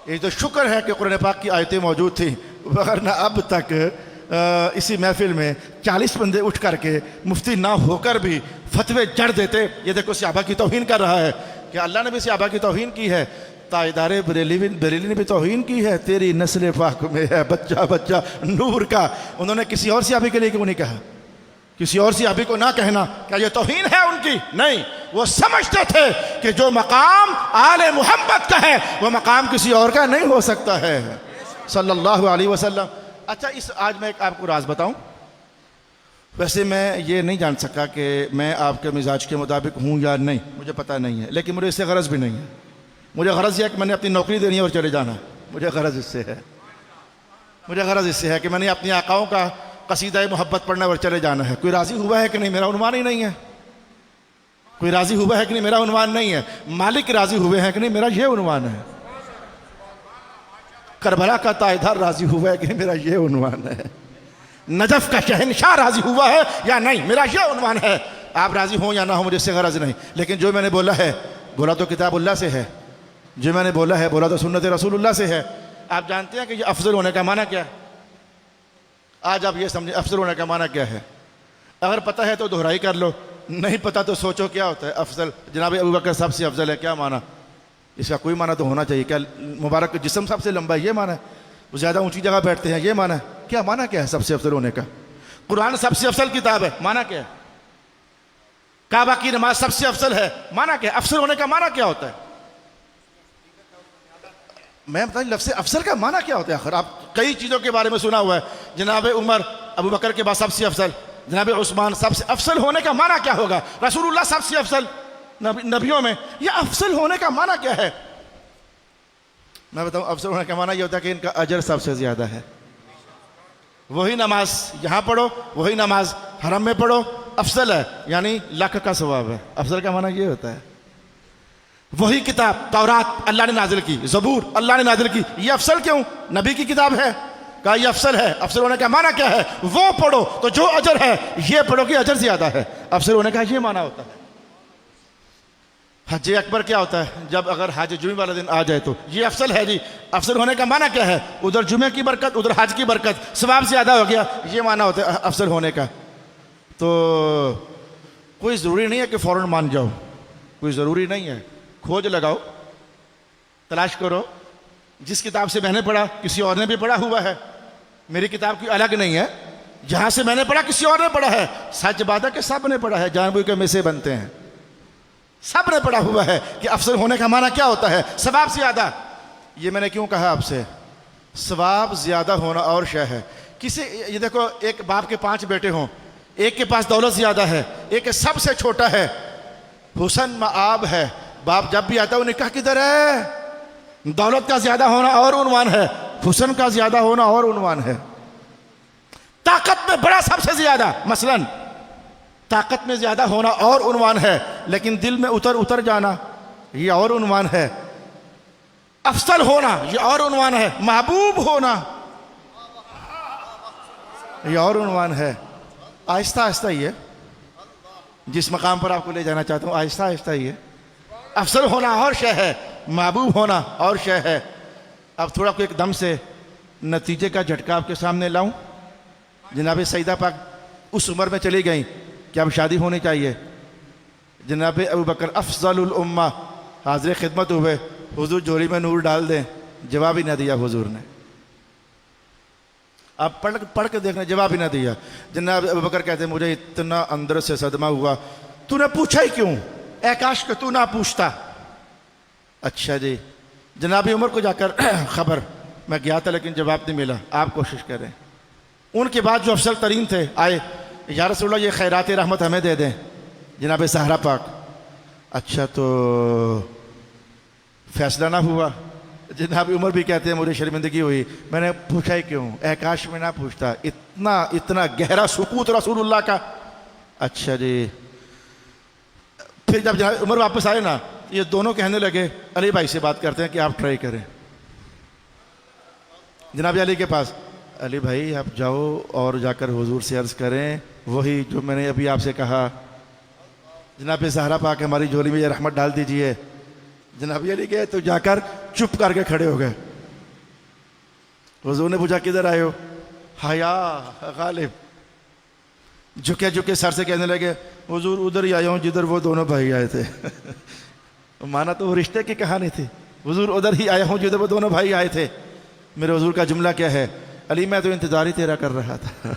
S9: یہ تو شکر ہے کہ قرآن پاک کی آیتیں موجود تھیں, ورنہ اب تک اسی محفل میں 40 بندے اٹھ کر کے مفتی نہ ہو کر بھی فتوے جڑ دیتے. یہ دیکھو صحابہ کی توہین کر رہا ہے کہ اللہ نے بھی صحابہ کی توہین کی ہے, تاجدار بریلی نے بھی توہین کی ہے. تیری نسل پاک میں ہے بچہ بچہ نور کا. انہوں نے کسی اور صحابی کے لیے کیوں نہیں کہا؟ کسی اور صحابی کو نہ کہنا کیا یہ توہین ہے ان کی؟ نہیں, وہ سمجھتے تھے کہ جو مقام آل محمد کا ہے وہ مقام کسی اور کا نہیں ہو سکتا ہے صلی اللہ علیہ وسلم. اچھا, آج میں ایک آپ کو راز بتاؤں. ویسے میں یہ نہیں جان سکا کہ میں آپ کے مزاج کے مطابق ہوں یا نہیں, مجھے پتہ نہیں ہے, لیکن مجھے اس سے غرض بھی نہیں ہے. مجھے غرض یہ ہے کہ میں نے اپنی نوکری دینی ہے اور چلے جانا. مجھے غرض اس سے ہے, مجھے غرض اس سے ہے کہ میں نے اپنی آقاؤں کا قصیدہ محبت پڑھنا اور چلے جانا ہے. کوئی راضی ہوا ہے کہ نہیں؟ میرا عنوان ہی نہیں ہے. کوئی راضی ہوا ہے کہ نہیں؟ میرا عنوان نہیں ہے. مالک راضی ہوئے ہیں کہ نہیں؟ میرا یہ عنوان ہے. کربلا کا تاجدار راضی ہوا ہے کہ نہیں؟ میرا یہ عنوان ہے. نجف کا شہنشاہ راضی ہوا ہے یا نہیں؟ میرا یہ عنوان ہے. آپ راضی ہوں یا نہ ہوں مجھے اس سے غرض نہیں, لیکن جو میں نے بولا ہے بولا تو کتاب اللہ سے ہے. جو میں نے بولا ہے بولا تو سنت رسول اللہ سے ہے. آپ جانتے ہیں کہ یہ افضل ہونے کا معنی کیا ہے؟ آج آپ یہ سمجھیں افضل ہونے کا معنی کیا ہے. اگر پتہ ہے تو دہرائی کر لو, نہیں پتہ تو سوچو کیا ہوتا ہے افضل. جناب ابو بکر سب سے افضل ہے, کیا معنی؟ اس کا کوئی معنی تو ہونا چاہیے. کیا مبارک جسم سب سے لمبا ہے یہ معنی ہے؟ وہ زیادہ اونچی جگہ بیٹھتے ہیں یہ معنی ہے؟ کیا معنی کیا ہے سب سے افضل ہونے کا؟ قرآن سب سے افضل کتاب ہے, معنی کیا ہے؟ کعبہ کی نماز سب سے افضل ہے, معنی کیا ہے؟ افضل ہونے کا معنی کیا ہوتا ہے؟ میں بتائیں لفظ افضل کا معنی کیا ہوتا ہے؟ آخر آپ کئی چیزوں کے بارے میں سنا ہوا ہے. جناب عمر ابو بکر کے بعد سب سے افضل, جناب عثمان سب سے افضل. ہونے کا معنی کیا ہوگا؟ رسول اللہ سب سے افضل نبیوں میں. یہ افضل ہونے کا معنی کیا ہے؟ میں بتاؤں افضل ہونے کا معنی یہ ہوتا ہے کہ ان کا اجر سب سے زیادہ ہے. وہی نماز یہاں پڑھو, وہی نماز حرم میں پڑھو, افضل ہے, یعنی لاکھ کا ثواب ہے. افضل کا معنی یہ ہوتا ہے. وہی کتاب تورات اللہ نے نازل کی, زبور اللہ نے نازل کی, یہ افضل کیوں؟ نبی کی کتاب ہے, کہا یہ افضل ہے. افضل ہونے کا معنی کیا ہے؟ وہ پڑھو تو جو اجر ہے, یہ پڑھو کہ اجر زیادہ ہے. افضل ہونے کا یہ معنی ہوتا ہے. حج اکبر کیا ہوتا ہے؟ جب اگر حج جمعہ والا دن آ جائے تو یہ افضل ہے جی. افضل ہونے کا معنی کیا ہے؟ ادھر جمعہ کی برکت, ادھر حج کی برکت, ثواب زیادہ ہو گیا, یہ معنی ہوتا ہے افضل ہونے کا. تو کوئی ضروری نہیں ہے کہ فوراً مان جاؤ, کوئی ضروری نہیں ہے. کھوج لگاؤ, تلاش کرو. جس کتاب سے میں نے پڑھا کسی اور نے بھی پڑھا ہوا ہے. میری کتاب کوئی الگ نہیں ہے, جہاں سے میں نے پڑھا کسی اور نے پڑھا ہے. سچ بات ہے کہ سب نے پڑھا ہے, جان بوجھ کے میں سے بنتے ہیں. سب نے پڑھا ہوا ہے کہ افضل ہونے کا معنی کیا ہوتا ہے. ثواب زیادہ. یہ میں نے کیوں کہا آپ سے؟ ثواب زیادہ ہونا اور شے ہے. کسی یہ دیکھو, ایک باپ کے 5 بیٹے ہوں, ایک کے پاس دولت زیادہ ہے, ایک سب سے چھوٹا ہے, حسن مآب ہے. باپ جب بھی آتا ہے وہ نکاح کدھر ہے؟ دولت کا زیادہ ہونا اور عنوان ہے, حسن کا زیادہ ہونا اور عنوان ہے. طاقت میں بڑا سب سے زیادہ, مثلاً طاقت میں زیادہ ہونا اور عنوان ہے, لیکن دل میں اتر جانا یہ اور عنوان ہے. افضل ہونا یہ اور عنوان ہے, محبوب ہونا یہ اور عنوان ہے. آہستہ آہستہ ہی ہے, جس مقام پر آپ کو لے جانا چاہتا ہوں آہستہ آہستہ ہی ہے. افضل ہونا اور شے ہے, محبوب ہونا اور شے ہے. اب تھوڑا کو ایک دم سے نتیجے کا جھٹکا آپ کے سامنے لاؤں. جناب سیدہ پاک اس عمر میں چلی گئیں کہ اب شادی ہونی چاہیے. جناب ابو بکر افضل الامہ حاضر خدمت ہوئے, حضور جوڑی میں نور ڈال دیں, جواب ہی نہ دیا حضور نے. آپ پڑھ کے دیکھنے, جواب ہی نہ دیا. جناب ابو بکر کہتے ہیں مجھے اتنا اندر سے صدمہ ہوا, تو نے پوچھا ہی کیوں؟ اے کاش کہ تو نہ پوچھتا. اچھا جی. جناب عمر کو جا کر خبر, میں گیا تھا لیکن جواب نہیں ملا، آپ کوشش کریں۔ ان کے بعد جو افضل ترین تھے آئے، یا رسول اللہ یہ خیرات رحمت ہمیں دے دیں، جناب زہرا پاک۔ اچھا تو فیصلہ نہ ہوا؟ جناب عمر بھی کہتے ہیں مجھے شرمندگی ہوئی، میں نے پوچھا ہی کیوں، اے کاش میں نہ پوچھتا، اتنا گہرا سکوت رسول اللہ کا۔ اچھا جی، پھر جب جناب عمر واپس آئے نا، یہ دونوں کہنے لگے علی بھائی سے بات کرتے ہیں کہ آپ ٹرائی کریں۔ جناب علی کے پاس، علی بھائی آپ جاؤ اور جا کر حضور سے عرض کریں وہی جو میں نے ابھی آپ سے کہا، جناب زہرا پاک ہماری جھولی میں یہ رحمت ڈال دیجئے۔ جناب علی گئے تو جا کر چپ کر کے کھڑے ہو گئے۔ حضور نے پوچھا کدھر آئے ہو؟ حیا غالب، جھکے جھکے سر سے کہنے لگے حضور ادھر ہی آیا ہوں جدھر وہ دونوں بھائی آئے تھے۔ مانا تو وہ رشتے کی کہانی تھی، حضور ادھر ہی آیا ہوں جدھر وہ دونوں بھائی آئے تھے۔ میرے حضور کا جملہ کیا ہے؟ علی میں تو انتظار ہی تیرا کر رہا تھا،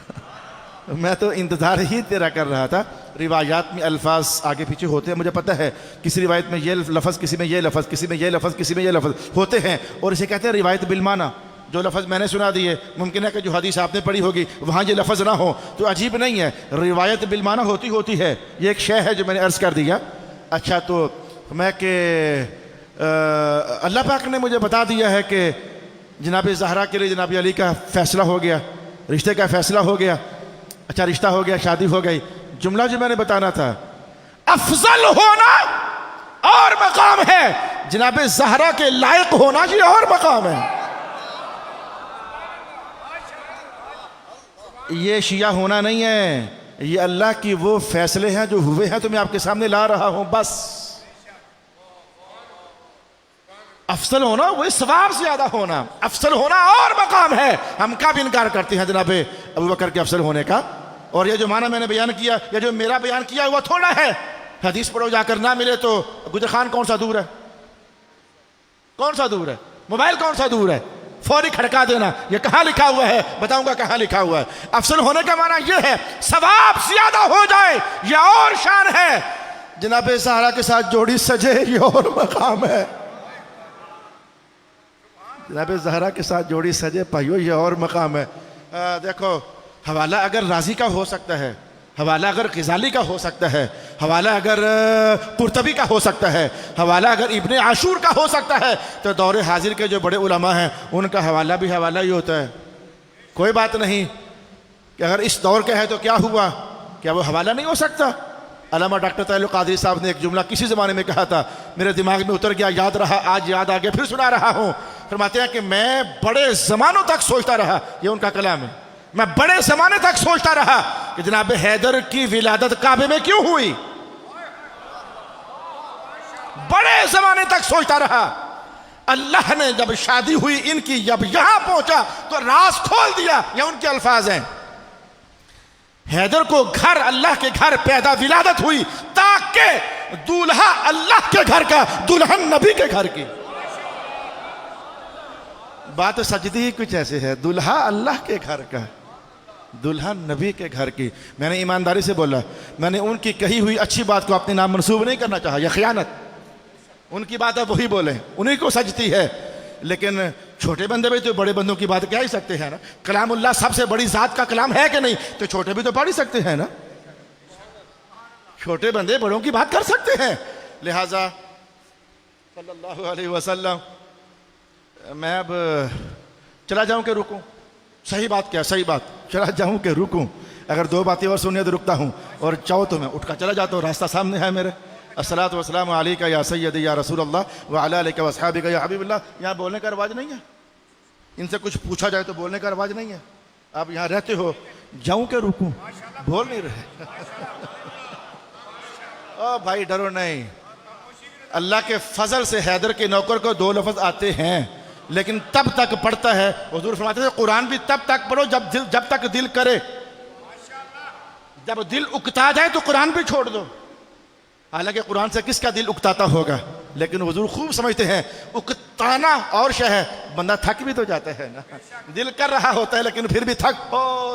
S9: میں تو انتظار ہی تیرا کر رہا تھا۔ روایات میں الفاظ آگے پیچھے ہوتے ہیں، مجھے پتہ ہے کسی روایت میں یہ لفظ، کسی میں یہ لفظ، کسی میں یہ لفظ، کسی میں یہ لفظ ہوتے ہیں، اور اسے کہتے ہیں روایت بالمعنی۔ جو لفظ میں نے سنا دیے، ممکن ہے کہ جو حدیث آپ نے پڑھی ہوگی وہاں یہ لفظ نہ ہو، تو عجیب نہیں ہے، روایت بالمعنی ہوتی ہے۔ یہ ایک شے ہے جو میں نے عرض کر دیا۔ اچھا تو میں کہ اللہ پاک نے مجھے بتا دیا ہے کہ جناب زہرا کے لیے جناب علی کا فیصلہ ہو گیا، رشتے کا فیصلہ ہو گیا۔ اچھا رشتہ ہو گیا، شادی ہو گئی۔ جملہ جو میں نے بتانا تھا، افضل ہونا اور مقام ہے، جناب زہرا کے لائق ہونا یہ اور مقام ہے۔ یہ شیعہ ہونا نہیں ہے، یہ اللہ کی وہ فیصلے ہیں جو ہوئے ہیں تو میں آپ کے سامنے لا رہا ہوں بس۔ افضل ہونا وہ ثواب زیادہ ہونا، افضل ہونا اور مقام ہے۔ ہم کب انکار کرتے ہیں جناب ابو بکر کے افضل ہونے کا؟ اور یہ جو معنی میں نے بیان کیا، یا جو میرا بیان کیا وہ تھوڑا ہے۔ حدیث پڑھو جا کر، نہ ملے تو گجر خان کون سا دور ہے؟ کون سا دور ہے؟ موبائل کون سا دور ہے؟ فوری کھڑکا دینا، یہ کہاں لکھا ہوا ہے؟ بتاؤں گا کہاں لکھا ہوا ہے۔ افضل ہونے کا معنی یہ ہے ثواب زیادہ ہو جائے، یہ اور شان ہے۔ جناب زہرا کے ساتھ جوڑی سجے، یہ اور مقام ہے۔ جناب زہرا کے ساتھ جوڑی سجے پائیو، یہ اور مقام ہے۔ دیکھو، حوالہ اگر رازی کا ہو سکتا ہے، حوالہ اگر غزالی کا ہو سکتا ہے، حوالہ اگر قرطبی کا ہو سکتا ہے، حوالہ اگر ابن عاشور کا ہو سکتا ہے، تو دور حاضر کے جو بڑے علماء ہیں ان کا حوالہ بھی حوالہ ہی ہوتا ہے۔ کوئی بات نہیں کہ اگر اس دور کا ہے تو کیا ہوا، کیا وہ حوالہ نہیں ہو سکتا؟ علامہ ڈاکٹر طاہر القادری صاحب نے ایک جملہ کسی زمانے میں کہا تھا، میرے دماغ میں اتر گیا، یاد رہا، آج یاد آ گیا، پھر سنا رہا ہوں۔ فرماتے ہیں کہ میں بڑے زمانوں تک سوچتا رہا، یہ ان کا کلام ہے، میں بڑے زمانے تک سوچتا رہا کہ جناب حیدر کی ولادت کعبے میں کیوں ہوئی؟ بڑے زمانے تک سوچتا رہا۔ اللہ نے جب شادی ہوئی ان کی، جب یہاں پہنچا تو راز کھول دیا۔ یہ ان کے الفاظ ہیں، حیدر کو گھر، اللہ کے گھر پیدا ولادت ہوئی تاکہ دولہا اللہ کے گھر کا، دلہن نبی کے گھر کی۔ بات سجدی کچھ ایسے ہے، دلہا اللہ کے گھر کا، دلہن نبی کے گھر کی۔ میں نے ایمانداری سے بولا، میں نے ان کی کہی ہوئی اچھی بات کو اپنے نام منسوب نہیں کرنا چاہا، یہ خیانت۔ ان کی بات اب وہی بولیں، انہی کو سجتی ہے۔ لیکن چھوٹے بندے بھی تو بڑے بندوں کی بات کہہ ہی سکتے ہیں نا۔ کلام اللہ سب سے بڑی ذات کا کلام ہے کہ نہیں؟ تو چھوٹے بھی تو پڑھ ہی سکتے ہیں نا۔ چھوٹے بندے بڑوں کی بات کر سکتے ہیں۔ لہٰذا صلی اللہ علیہ وسلم، میں اب چلا جاؤں کہ رکوں؟ صحیح بات کیا؟ صحیح بات، چلا جاؤں کہ رکوں؟ اگر دو باتیں اور سنیں تو رکتا ہوں، اور چاہو تو میں اٹھ کر چلا جاتا ہوں، راستہ سامنے ہے میرے۔ الصلاۃ والسلام علیک یا سیدی یا رسول اللہ وعلی آلک و اصحابک یا حبیب اللہ۔ یہاں بولنے کا رواج نہیں ہے، ان سے کچھ پوچھا جائے تو بولنے کا رواج نہیں ہے۔ آپ یہاں رہتے ہو، جاؤں کہ رکوں؟ بول نہیں رہے۔ او بھائی ڈرو نہیں، اللہ کے فضل سے حیدر کے نوکر کو دو لفظ آتے ہیں، لیکن تب تک پڑھتا ہے۔ حضور فرماتے تھے قرآن بھی تب تک پڑھو جب تک دل کرے، جب دل اکتا جائے تو قرآن بھی چھوڑ دو۔ حالانکہ قرآن سے کس کا دل اکتاتا ہوگا، لیکن حضور خوب سمجھتے ہیں اکتانا اور شے ہے، بندہ تھک بھی تو جاتا ہے نا، دل کر رہا ہوتا ہے لیکن پھر بھی تھک،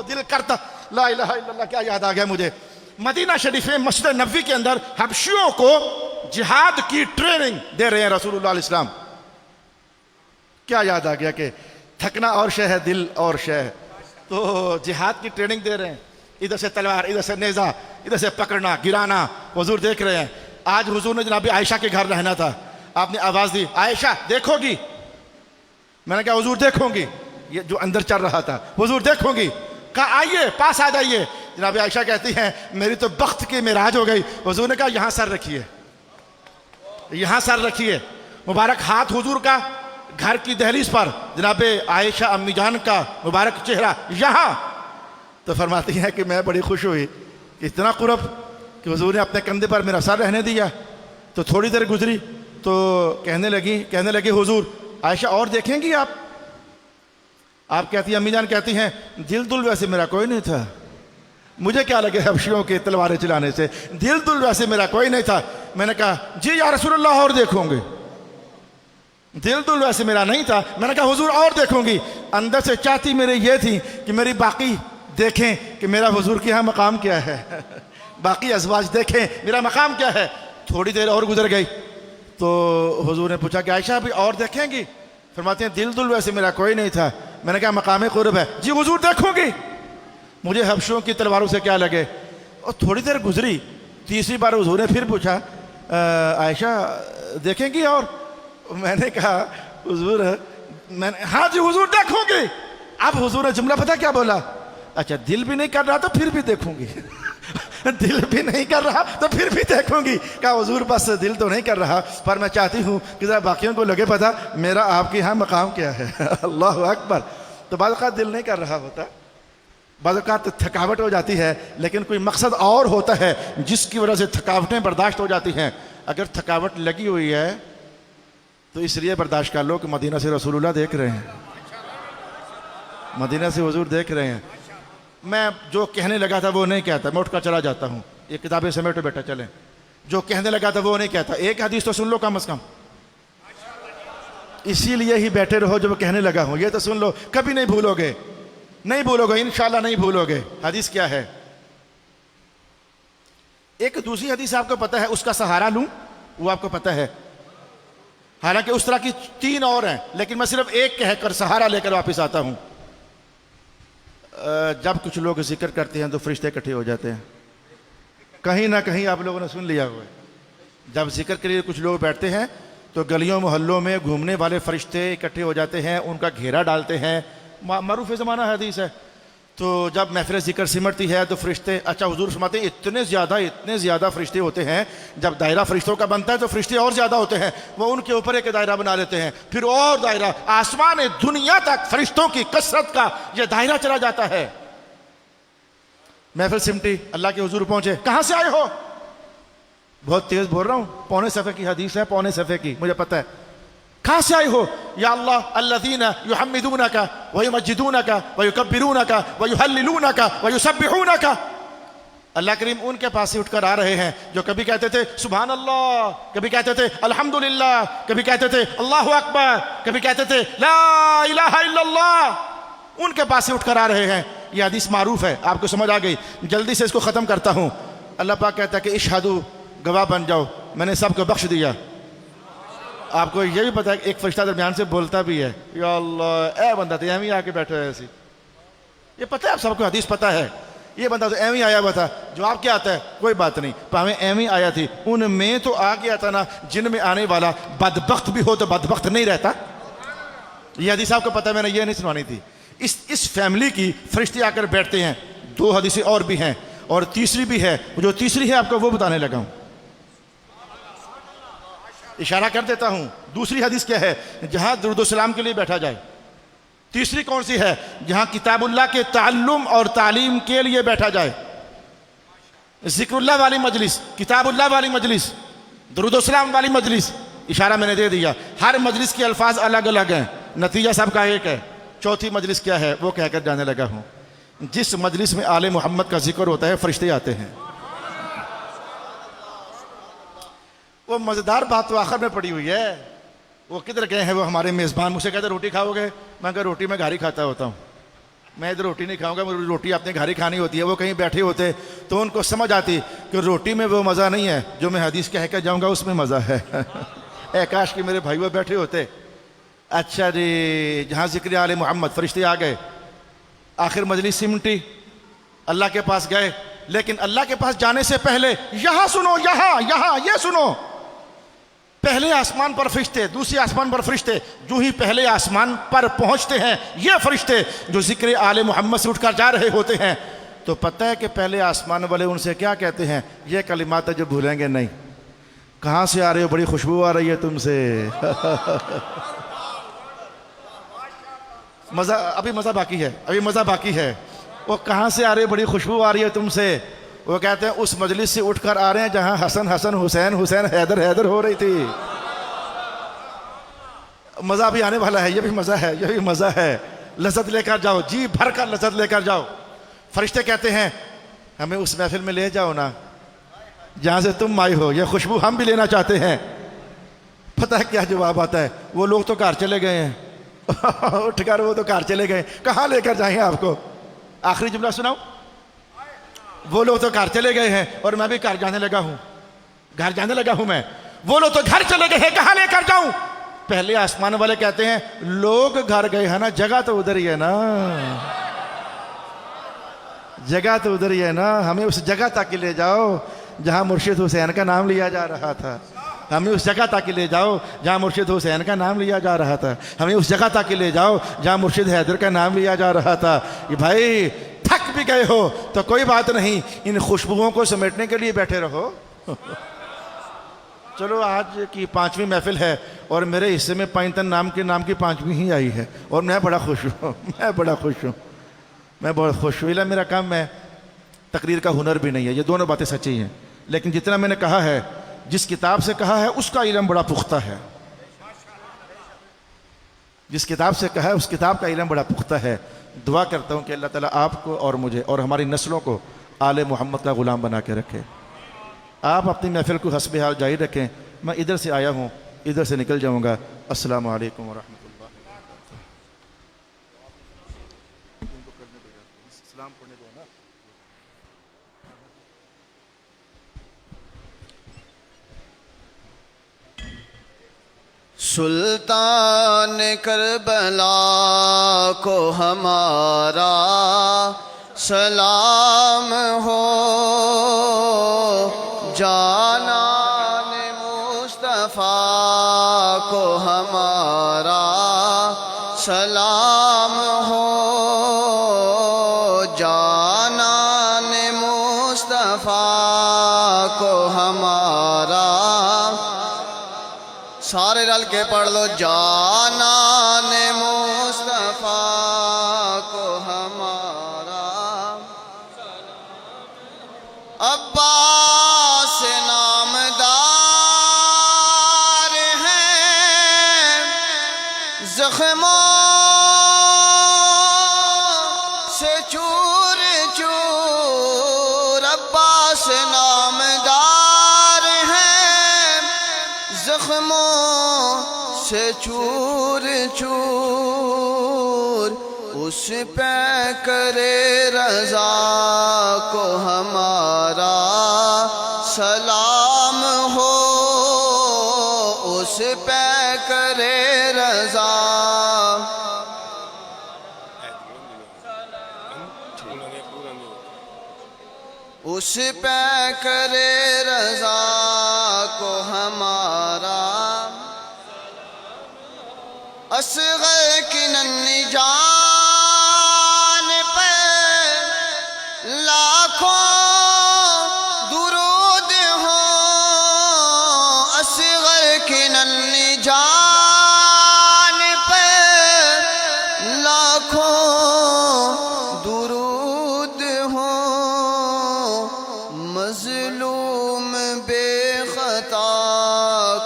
S9: دل کرتا۔ لا الہ الا اللہ، کیا یاد آ گیا مجھے، مدینہ شریف میں مسجد نبوی کے اندر حبشیوں کو جہاد کی ٹریننگ دے رہے ہیں رسول اللہ علیہ السلام۔ کیا یاد آ گیا کہ تھکنا اور شے ہے، دل اور شے ہے. تو جہاد کی ٹریننگ دے رہے ہیں، ادھر سے تلوار، ادھر سے نیزہ، ادھر سے پکڑنا گرانا. حضور دیکھ رہے ہیں. آج حضور نے جناب عائشہ کے گھر رہنا تھا. آپ نے آواز دی عائشہ دیکھو گی؟ میں نے کہا حضور دیکھوں گی. یہ جو اندر چل رہا تھا حضور دیکھوں گی. کہا آئیے پاس آ جائیے. جناب عائشہ کہتی ہیں میری تو بخت کی معراج ہو گئی. حضور نے کہا یہاں سر رکھیے، یہاں سر رکھیے. مبارک ہاتھ حضور کا گھر کی دہلیز پر، جناب عائشہ امی جان کا مبارک چہرہ یہاں. تو فرماتی ہیں کہ میں بڑی خوش ہوئی کہ اتنا قرب کہ حضور نے اپنے کندھے پر میرا سر رہنے دیا. تو تھوڑی دیر گزری تو کہنے لگی حضور عائشہ اور دیکھیں گی آپ؟ آپ کہتی ہیں امی جان کہتی ہیں دل ویسے میرا کوئی نہیں تھا، مجھے کیا لگے حبشیوں کے تلواریں چلانے سے، دل ویسے میرا کوئی نہیں تھا. میں نے کہا جی یا رسول اللہ اور دیکھوں گی. دل ویسے میرا نہیں تھا. میں نے کہا حضور اور دیکھوں گی. اندر سے چاہتی میرے یہ تھی کہ میری باقی دیکھیں کہ میرا حضور کے یہاں مقام کیا ہے، باقی ازواج دیکھیں میرا مقام کیا ہے. تھوڑی دیر اور گزر گئی تو حضور نے پوچھا کہ عائشہ ابھی اور دیکھیں گی؟ فرماتے ہیں دل ویسے میرا کوئی نہیں تھا. میں نے کہا مقام قرب ہے. جی حضور دیکھوں گی. مجھے حبشوں کی تلواروں سے کیا لگے. اور تھوڑی دیر گزری، تیسری بار حضور نے پھر پوچھا عائشہ دیکھیں گی اور؟ میں نے کہا حضور ہاں جی حضور دیکھوں گی. اب حضور نے جملہ پتہ کیا بولا؟ اچھا دل بھی نہیں کر رہا تو پھر بھی دیکھوں گی. دل بھی نہیں کر رہا تو پھر بھی دیکھوں گی. کہا حضور بس دل تو نہیں کر رہا پر میں چاہتی ہوں کہ ذرا باقیوں کو لگے پتہ میرا آپ کے یہاں مقام کیا ہے. اللہ اکبر. تو بعض اوقات دل نہیں کر رہا ہوتا، بعض اوقات تھکاوٹ ہو جاتی ہے، لیکن کوئی مقصد اور ہوتا ہے جس کی وجہ سے تھکاوٹیں برداشت ہو جاتی ہیں. اگر تھکاوٹ لگی ہوئی ہے تو اس لیے برداشت کر لو کہ مدینہ سے رسول اللہ دیکھ رہے ہیں، مدینہ سے حضور دیکھ رہے ہیں. میں جو کہنے لگا تھا وہ نہیں کہتا، میں اٹھ کر چلا جاتا ہوں. یہ کتابیں سمیٹو بیٹا چلیں. جو کہنے لگا تھا وہ نہیں کہتا. ایک حدیث تو سن لو کم از کم، اسی لیے ہی بیٹھے رہو جو کہنے لگا ہوں. یہ تو سن لو، کبھی نہیں بھولو گے، نہیں بھولو گے انشاءاللہ نہیں بھولو گے. حدیث کیا ہے؟ ایک دوسری حدیث آپ کو پتہ ہے، اس کا سہارا لوں وہ آپ کو پتہ ہے. حالانکہ اس طرح کی 3 اور ہیں لیکن میں صرف ایک کہہ کر سہارا لے کر واپس آتا ہوں. جب کچھ لوگ ذکر کرتے ہیں تو فرشتے اکٹھے ہو جاتے ہیں. کہیں نہ کہیں آپ لوگوں نے سن لیا ہوا ہے. جب ذکر کے لیے کچھ لوگ بیٹھتے ہیں تو گلیوں محلوں میں گھومنے والے فرشتے اکٹھے ہو جاتے ہیں، ان کا گھیرا ڈالتے ہیں. معروف زمانہ حدیث ہے. تو جب محفل ذکر سمٹتی ہے تو فرشتے، اچھا حضور فرماتے ہیں اتنے زیادہ فرشتے ہوتے ہیں. جب دائرہ فرشتوں کا بنتا ہے تو فرشتے اور زیادہ ہوتے ہیں، وہ ان کے اوپر ایک دائرہ بنا لیتے ہیں، پھر اور دائرہ، آسمان دنیا تک فرشتوں کی کثرت کا یہ دائرہ چلا جاتا ہے. محفل سمٹی، اللہ کے حضور پہنچے. کہاں سے آئے ہو؟ بہت تیز بول رہا ہوں، پونے صفحے کی حدیث ہے، پونے صفحے کی، مجھے پتہ ہے. کہاں سے آئے ہو؟ یا اللہ الذین یحمدونک ویمجدونک ویکبرونک ویہللونک ویسبحونک. اللہ کریم ان کے پاس سے اٹھ کر آ رہے ہیں جو کبھی کہتے تھے سبحان اللہ، کبھی کہتے تھے الحمدللہ، کبھی کہتے تھے اللہ اکبر، کبھی کہتے تھے لا الہ الا اللہ. ان کے پاس سے اٹھ کر آ رہے ہیں. یہ حدیث معروف ہے، آپ کو سمجھ آ گئی. جلدی سے اس کو ختم کرتا ہوں. اللہ پاک کہتا ہے کہ اشہدو، گواہ بن جاؤ، میں نے سب کو بخش دیا. آپ کو یہ بھی پتا ہے کہ ایک فرشتہ درمیان سے بولتا بھی ہے. یا اللہ، اے بندہ تو ایویں ہی آ کے بیٹھے ہوئے ایسی. یہ پتہ ہے آپ سب کو، حدیث پتہ ہے. یہ بندہ تو ایویں آیا ہوا تھا. جواب کیا آتا ہے؟ کوئی بات نہیں، پاویں ایویں آیا تھی، ان میں تو آ گیا تھا نا. جن میں آنے والا بدبخت بھی ہو تو بدبخت نہیں رہتا. یہ حدیث آپ کو پتہ ہے، میں نے یہ نہیں سنوانی تھی. اس فیملی کی فرشتے آ کر بیٹھتے ہیں. 2 حدیثیں اور بھی ہیں اور تیسری بھی ہے. جو تیسری ہے آپ کو وہ بتانے لگا ہوں، اشارہ کر دیتا ہوں. دوسری حدیث کیا ہے؟ جہاں درود و سلام کے لیے بیٹھا جائے. تیسری کون سی ہے؟ جہاں کتاب اللہ کے تعلم اور تعلیم کے لیے بیٹھا جائے. ذکر اللہ والی مجلس، کتاب اللہ والی مجلس، درود و سلام والی مجلس. اشارہ میں نے دے دیا. ہر مجلس کے الفاظ الگ الگ ہیں، نتیجہ سب کا ایک ہے. چوتھی مجلس کیا ہے وہ کہہ کر جانے لگا ہوں. جس مجلس میں آل محمد کا ذکر ہوتا ہے فرشتے آتے ہیں. وہ مزیدار بات تو آخر میں پڑی ہوئی ہے. وہ کدھر گئے ہیں وہ ہمارے میزبان؟ مجھ سے کہتے روٹی کھاؤ گے؟ میں کہا روٹی میں گھر ہی کھاتا ہوتا ہوں، میں ادھر روٹی نہیں کھاؤں گا، مجھے روٹی اپنے گھر ہی کھانی ہوتی ہے. وہ کہیں بیٹھے ہوتے تو ان کو سمجھ آتی کہ روٹی میں وہ مزہ نہیں ہے جو میں حدیث کہہ کے جاؤں گا، اس میں مزہ ہے. اے کاش کہ میرے بھائی وہ بیٹھے ہوتے. اچھا جی، جہاں ذکر آل محمد فرشتے آ گئے، آخر مجلس سمٹی، اللہ کے پاس گئے، لیکن اللہ کے پاس جانے سے پہلے یہاں سنو، یہاں یہ سنو، پہلے آسمان پر فرشتے، دوسری آسمان پر فرشتے، جو ہی پہلے آسمان پر پہنچتے ہیں یہ فرشتے جو ذکر آل محمد سے اٹھ کر جا رہے ہوتے ہیں، تو پتہ ہے کہ پہلے آسمان والے ان سے کیا کہتے ہیں؟ یہ کلمات جو بھولیں گے نہیں. کہاں سے آ رہے ہو؟ بڑی خوشبو آ رہی ہے تم سے. ابھی مزہ باقی ہے. وہ کہاں سے آ رہے ہو؟ بڑی خوشبو آ رہی ہے تم سے. وہ کہتے ہیں اس مجلس سے اٹھ کر آ رہے ہیں جہاں حسن حسین حیدر ہو رہی تھی. مزہ بھی آنے والا ہے. یہ بھی مزہ ہے. لذت لے کر جاؤ، جی بھر کر لذت لے کر جاؤ. فرشتے کہتے ہیں ہمیں اس محفل میں لے جاؤ نا جہاں سے تم آئی ہو، یہ خوشبو ہم بھی لینا چاہتے ہیں. پتہ ہے کیا جواب آتا ہے؟ وہ لوگ تو گھر چلے گئے ہیں. اٹھ کر وہ تو گھر چلے گئے، کہاں لے کر جائیں آپ کو؟ آخری جملہ سناؤ. وہ لوگ تو گھر چلے گئے ہیں اور میں بھی گھر جانے لگا ہوں میں. وہ لوگ تو گھر چلے گئے ہیں، کہاں لے کر جاؤں؟ پہلے آسمان والے کہتے ہیں لوگ گھر گئے ہیں نا، جگہ تو ادھر ہی ہے نا، ہمیں اس جگہ تک لے جاؤ جہاں مرشد حسین کا نام لیا جا رہا تھا. ہمیں اس جگہ تک لے جاؤ جہاں مرشد حسین کا نام لیا جا رہا تھا. ہمیں اس جگہ تک لے جاؤ جہاں مرشد حیدر کا نام لیا جا رہا تھا. یہ بھائی تھک بھی گئے ہو تو کوئی بات نہیں، ان خوشبوؤں کو سمیٹنے کے لیے بیٹھے رہو. چلو آج کی 5ویں محفل ہے اور میرے حصے میں پائنتن نام کی 5ویں ہی آئی ہے اور میں بڑا خوش ہوں. میرا کام ہے، تقریر کا ہنر بھی نہیں ہے. یہ دونوں باتیں سچی ہیں، لیکن جتنا میں نے کہا ہے، جس کتاب سے کہا ہے اس کا علم بڑا پختہ ہے. جس کتاب سے کہا ہے اس کتاب کا علم بڑا پختہ ہے. دعا کرتا ہوں کہ اللہ تعالیٰ آپ کو اور مجھے اور ہماری نسلوں کو آل محمد کا غلام بنا کے رکھے. آپ اپنی محفل کو حسب حال جاری رکھیں. میں ادھر سے آیا ہوں، ادھر سے نکل جاؤں گا. السلام علیکم ورحمۃ اللہ.
S1: سلطان کربلا کو ہمارا سلام ہو، جانان مصطفیٰ کو ہمارا سلام ہو، جانان مصطفیٰ کو ہمارا. سارے رل کے پڑھ لو. جانان مصطفیٰ کو ہمارا عباس نامدار ہیں، زخموں سے چور چور عباس نامدار ہیں، زخموں سے چور چور. اس پہ کرے رضا کو ہمارا سلام ہو، اس پہ کرے رضا. اس پہ کرے رضا کو ہمارا. اصغر کی ننھی جان پہ لاکھوں درود ہوں، اصغر کی ننھی جان پہ لاکھوں درود ہوں. مظلوم بے خطا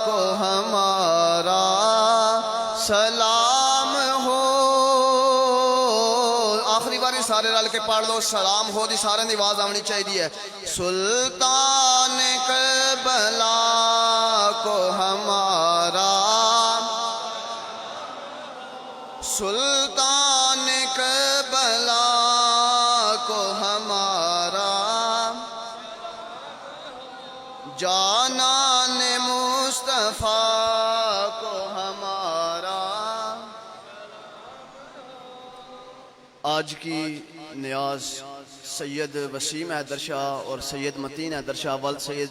S1: کو ہمارا سلام ہو. آخری بار سارے رل کے پڑھ لو. سلام ہو دی سارے دی آواز آنی چاہیے. سلطان کربلا کو ہمارا، سلطان کربلا کو ہمارا جانان مصطفیٰ کو ہمارا آج کی نیاز سید وسیم حیدر شاہ اور سید متین حیدر شاہ ولد سید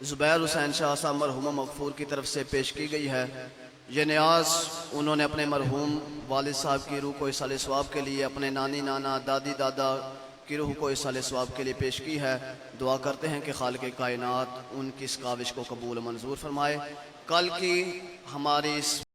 S1: زبیر حسین شاہ صاحب مرحوم مغفور کی طرف سے پیش کی گئی ہے۔ یہ نیاز انہوں نے اپنے مرحوم والد صاحب کی روح کو ایصال ثواب کے لیے، اپنے نانی نانا دادی دادا کی روح کو ایصال ثواب کے لیے پیش کی ہے۔ دعا کرتے ہیں کہ خالق کائنات ان کی اس کاوش کو قبول و منظور فرمائے۔ کل کی ہماری اس